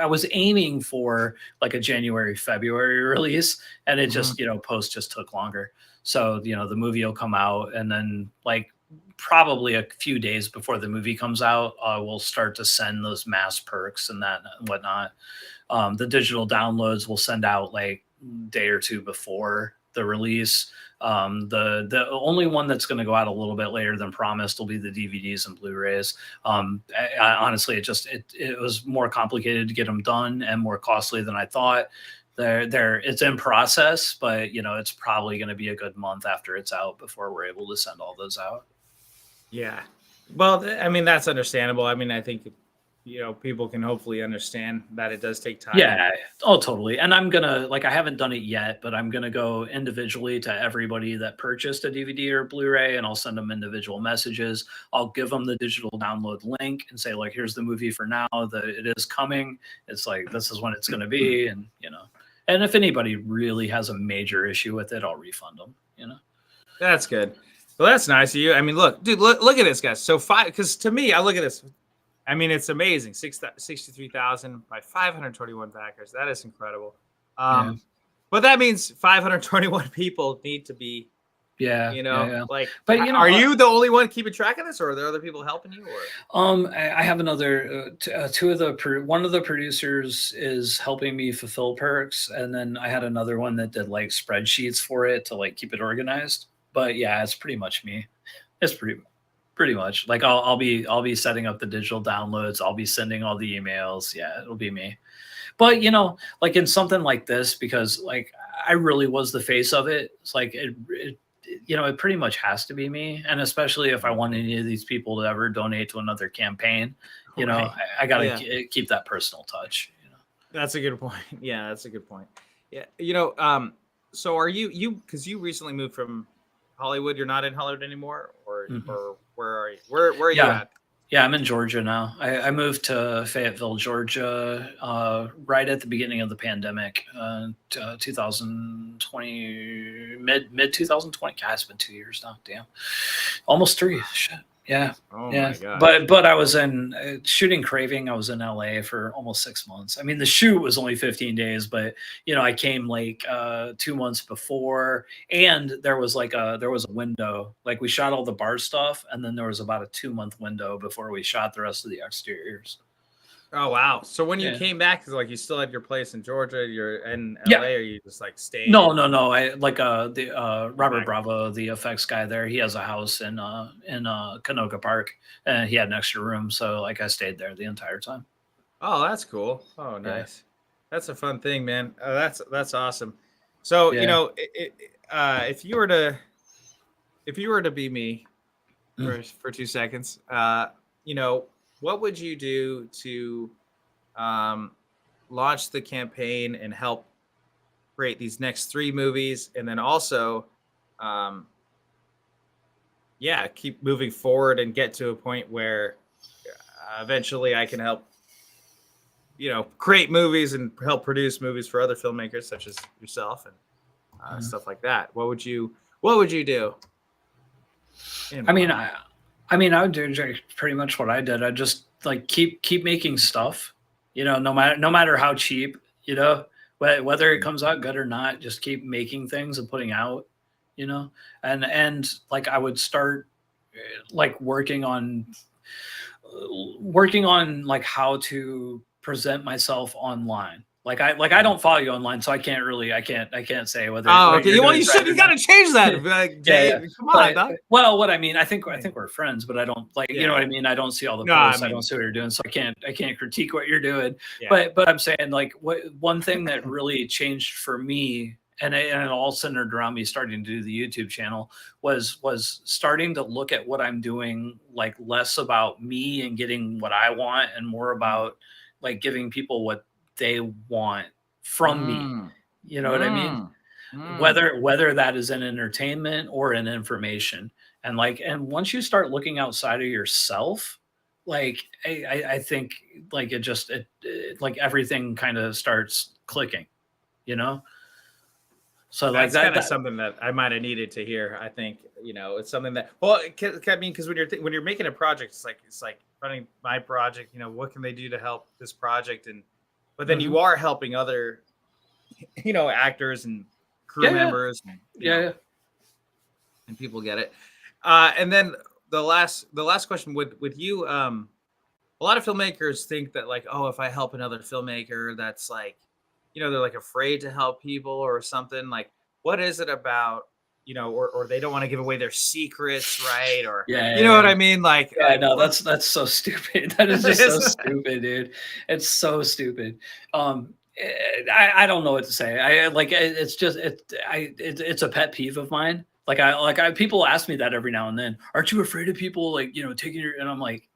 was aiming for like a January, February release, and it just, post just took longer. So, the movie will come out, and then like probably a few days before the movie comes out, we'll start to send those mass perks and that and whatnot. The digital downloads will send out like day or two before the release. The only one that's going to go out a little bit later than promised will be the DVDs and Blu-rays. Honestly, it was more complicated to get them done and more costly than I thought. It's in process, but it's probably going to be a good month after it's out before we're able to send all those out. Yeah, well, I mean, that's understandable. I mean, I think people can hopefully understand that it does take time. Yeah. Oh, totally. And I'm gonna I haven't done it yet, but I'm gonna go individually to everybody that purchased a DVD or Blu-ray, and I'll send them individual messages. I'll give them the digital download link and say, like, here's the movie for now. That it is coming. It's like, this is when it's gonna be, and and if anybody really has a major issue with it, I'll refund them. That's good. Well, that's nice of you. I mean, look, dude, look at this, guys. So because to me, I look at this. I mean, it's amazing. 63,000 by 521 backers. That is incredible. But that means 521 people need to be, like, but are you the only one keeping track of this, or are there other people helping you? Or I have another one of the producers is helping me fulfill perks, and then I had another one that did like spreadsheets for it to like keep it organized. But yeah, it's pretty much me. It's pretty much like I'll be setting up the digital downloads. I'll be sending all the emails. Yeah, it'll be me. But like in something like this, because like I really was the face of it. It's like it pretty much has to be me. And especially if I want any of these people to ever donate to another campaign, right. I gotta keep that personal touch. That's a good point. Yeah, that's a good point. Yeah, so are you because you recently moved from Hollywood? You're not in Hollywood anymore, or where are you? Where are you at? Yeah, I'm in Georgia now. I moved to Fayetteville, Georgia, right at the beginning of the pandemic, 2020, mid 2020. God, it's been 2 years now. Damn, almost 3. Shit. Yeah. Oh my God. But I was in shooting CRAVING. I was in LA for almost 6 months. I mean, the shoot was only 15 days, but I came like 2 months before, and there was a window. Like we shot all the bar stuff, and then there was about a 2-month window before we shot the rest of the exteriors. Oh wow! So when you came back, because like you still had your place in Georgia, you're in LA, or you just like stayed? No. I like the Robert Bravo, the effects guy there. He has a house in Canoga Park, and he had an extra room, so like I stayed there the entire time. Oh, that's cool. Oh, nice. Yeah. That's a fun thing, man. That's awesome. So if you were to be me for 2 seconds, what would you do to launch the campaign and help create these next 3 movies, and then also keep moving forward and get to a point where eventually I can help create movies and help produce movies for other filmmakers such as yourself and stuff like that? What would you do? I mean, I would do pretty much what I did. I just like keep making stuff, no matter how cheap, whether it comes out good or not, just keep making things and putting out, and like I would start like working on like how to present myself online. Like I don't follow you online, so I can't say whether. Oh, okay. Well, you got to change that. Like, come on, dog. Well, what I mean, I think we're friends, but I don't like, you know what I mean. I don't see all the posts. I don't see what you're doing, so I can't critique what you're doing. Yeah. But I'm saying like one thing that really changed for me, and it all centered around me starting to do the YouTube channel, was starting to look at what I'm doing like less about me and getting what I want, and more about like giving people what they want from me. You know what I mean? whether that is in entertainment or in information. And once you start looking outside of yourself, like I think like like everything kind of starts clicking, you know. So that's kind of something that I might have needed to hear. I think, you know, it's something that, well, I mean, because when you're making a project, it's like running my project. You know, what can they do to help this project? But then you are helping other, you know, actors and crew members. And, and people get it. And then the last question with you, a lot of filmmakers think that like, oh, if I help another filmmaker, that's like, you know, they're like afraid to help people or something. Like, what is it about, you know, or they don't want to give away their secrets, right? Or you know what I mean? Like, I know that's so stupid. That is just so stupid, dude. It's so stupid. I don't know what to say. It's a pet peeve of mine. People ask me that every now and then. Aren't you afraid of people like, you know, taking your, and I'm like,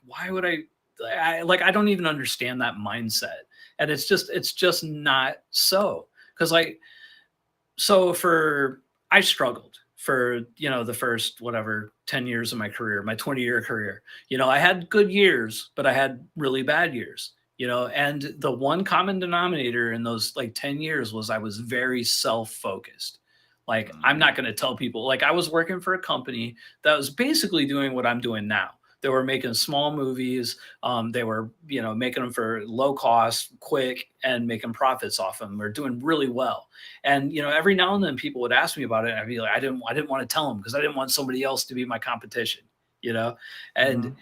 why would I don't even understand that mindset. And it's just not so. Cause I struggled for, you know, the first, 10 years of my career, my 20-year career. You know, I had good years, but I had really bad years, you know, and the one common denominator in those like 10 years was I was very self-focused. Like, I'm not going to tell people, like, I was working for a company that was basically doing what I'm doing now. They were making small movies. They were, you know, making them for low cost, quick, and making profits off them. They're doing really well. And, you know, every now and then people would ask me about it. I'd be like, I didn't want to tell them because I didn't want somebody else to be my competition, you know? And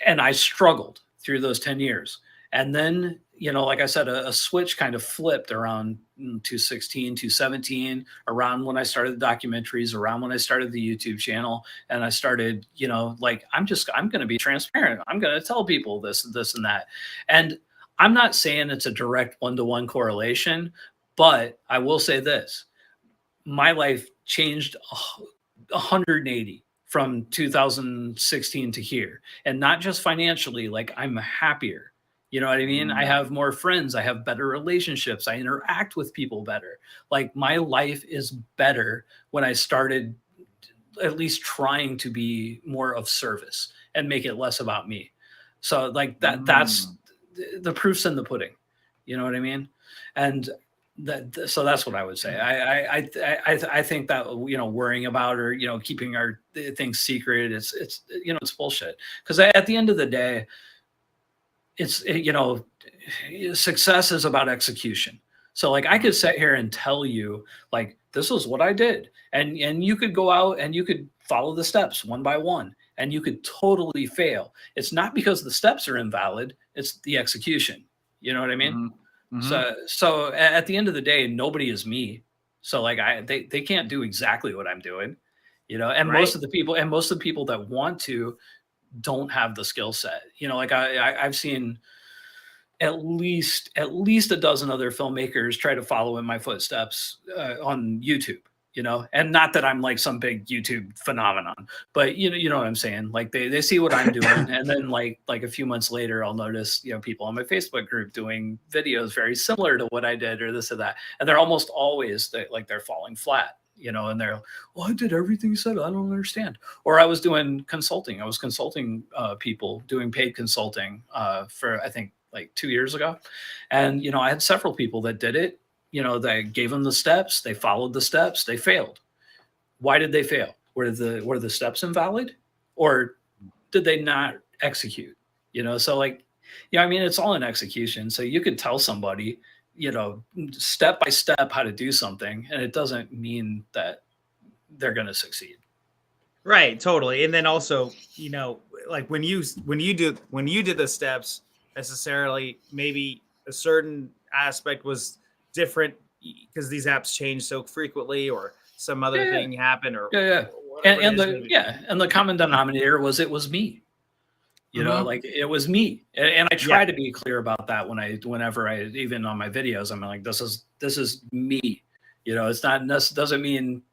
I struggled through those 10 years. And then, you know, like I said, a switch kind of flipped around 2016, 2017, around when I started the documentaries, around when I started the YouTube channel. And I started, you know, like, I'm going to be transparent. I'm going to tell people this, and that. And I'm not saying it's a direct one-to-one correlation, but I will say this. My life changed 180 from 2016 to here. And not just financially, like, I'm happier. You know what I mean? I have more friends. I have better relationships. I interact with people better. Like, my life is better when I started at least trying to be more of service and make it less about me. So like that's the proof's in the pudding. You know what I mean? And so that's what I would say. I think that, you know, worrying about, or, you know, keeping our things secret, it's you know, it's bullshit. Because at the end of the day, you know, success is about execution. So like, I could sit here and tell you, like, this is what I did. And you could go out and you could follow the steps one by one, and you could totally fail. It's not because the steps are invalid, it's the execution. You know what I mean? So at the end of the day, nobody is me. So like, they can't do exactly what I'm doing, you know, and most of the people that want to don't have the skill set. You know, like I've seen at least a dozen other filmmakers try to follow in my footsteps on YouTube, you know, and not that I'm like some big YouTube phenomenon, but you know what I'm saying? Like they see what I'm doing. And then like a few months later, I'll notice, you know, people on my Facebook group doing videos very similar to what I did, or this or that. And they're almost always they're falling flat. You know, and they're, well, I did everything you said. I don't understand. Or I was doing consulting. I was consulting people, doing paid consulting for, I think, like 2 years ago. And, you know, I had several people that did it. You know, they gave them the steps. They followed the steps. They failed. Why did they fail? Were the steps invalid? Or did they not execute? You know, so like, I mean, it's all in execution. So you could tell somebody, you know, step by step how to do something, and it doesn't mean that they're going to succeed. Right. Totally. And then also, you know, like when you did the steps, necessarily, maybe a certain aspect was different because these apps change so frequently, or some other thing happened, or and the common denominator was, it was me. You know, like, it was me. And I try to be clear about that whenever I, even on my videos, I'm like, this is me. You know, it's not, doesn't mean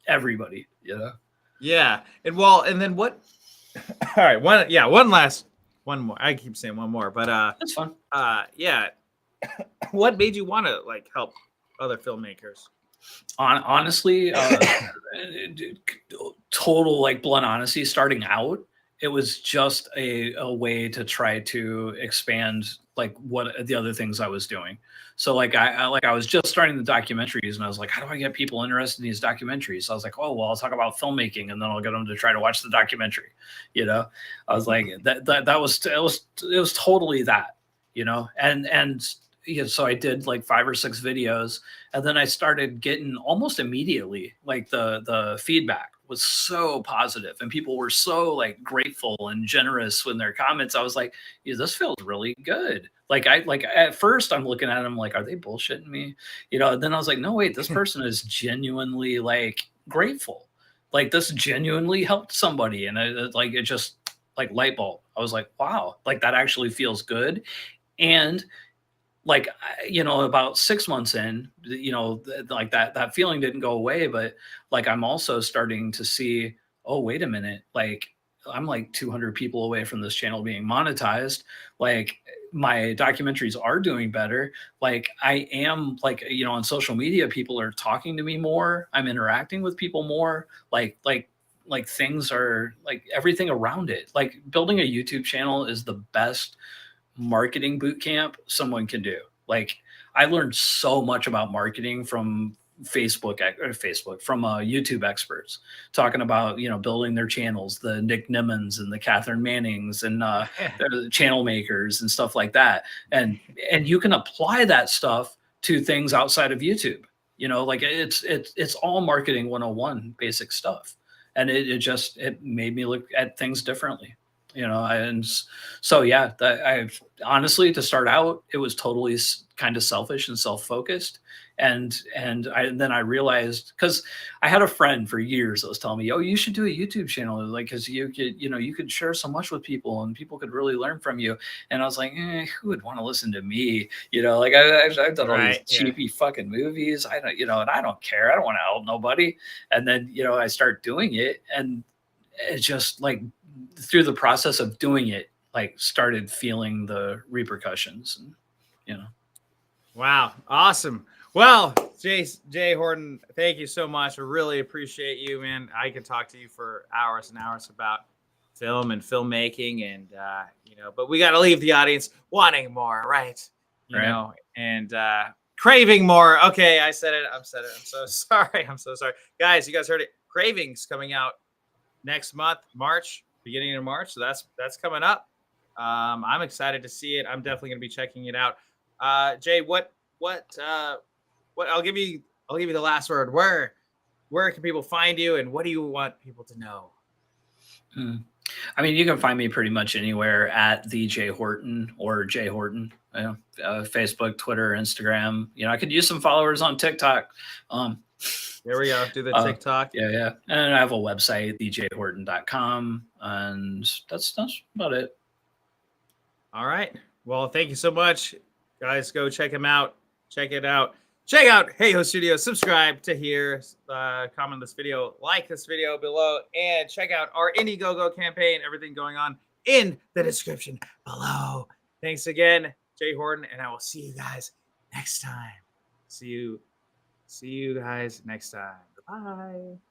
everybody, you know? Yeah. And then what, all right. One more. I keep saying one more, but that's fun. What made you want to like help other filmmakers? Honestly, total like blunt honesty, starting out, it was just a way to try to expand like what the other things I was doing. So like I was just starting the documentaries and I was like, how do I get people interested in these documentaries? So I was like, oh well, I'll talk about filmmaking and then I'll get them to try to watch the documentary. You know, I was like that was totally that, you know, and yeah, so I did like 5 or 6 videos, and then I started getting almost immediately like the feedback was so positive, and people were so like grateful and generous with their comments. I was like, yeah, this feels really good. Like I like at first I'm looking at them like, are they bullshitting me? You know, and then I was like, no, wait, this person is genuinely like grateful. Like this genuinely helped somebody, and like it just like light bulb. I was like, wow, like that actually feels good. And like you know, about 6 months in, you know, like that feeling didn't go away, but like I'm also starting to see, oh wait a minute, like I'm like 200 people away from this channel being monetized. Like my documentaries are doing better. Like I am like, you know, on social media people are talking to me more, I'm interacting with people more. Like things are like everything around it, like building a YouTube channel is the best marketing boot camp someone can do. Like I learned so much about marketing from Facebook from YouTube experts talking about, you know, building their channels, the Nick Nimmons and the Catherine Mannings and the channel makers and stuff like that. And you can apply that stuff to things outside of YouTube. You know, like it's all marketing 101 basic stuff. And it made me look at things differently, you know. And so yeah, I honestly, to start out, it was totally kind of selfish and self-focused. And then I realized, because I had a friend for years that was telling me, oh, you should do a YouTube channel, like because you could, you know, you could share so much with people and people could really learn from you. And I was like, who would want to listen to me? You know, like I've done all these cheapy fucking movies, I don't, you know, and I don't care, I don't want to help nobody. And then, you know, I start doing it, and it just like through the process of doing it, like started feeling the repercussions, and you know. Wow, awesome. Well, Jay Horton, thank you so much. I really appreciate you, man. I could talk to you for hours and hours about film and filmmaking, and you know, but we got to leave the audience wanting more, right? You Right. know, and craving more. Okay, I said it. I'm so sorry. I'm so sorry, guys. You guys heard it. Cravings coming out next month, March, beginning of March. So that's coming up. I'm excited to see it. I'm definitely gonna be checking it out. Jay, what I'll give you the last word. Where can people find you, and what do you want people to know? I mean, you can find me pretty much anywhere at the Jay Horton or Jay Horton. You know, Facebook, Twitter, Instagram. You know, I could use some followers on TikTok. There we go. Do the TikTok. Yeah. And I have a website, thejhorton.com, and that's about it. All right. Well, thank you so much, guys. Go check him out. Check it out. Check out Hey Ho Studios. Subscribe to hear, comment this video, like this video below, and check out our Indiegogo campaign. Everything going on in the description below. Thanks again, Jay Horton, and I will see you guys next time. See you guys next time. Bye.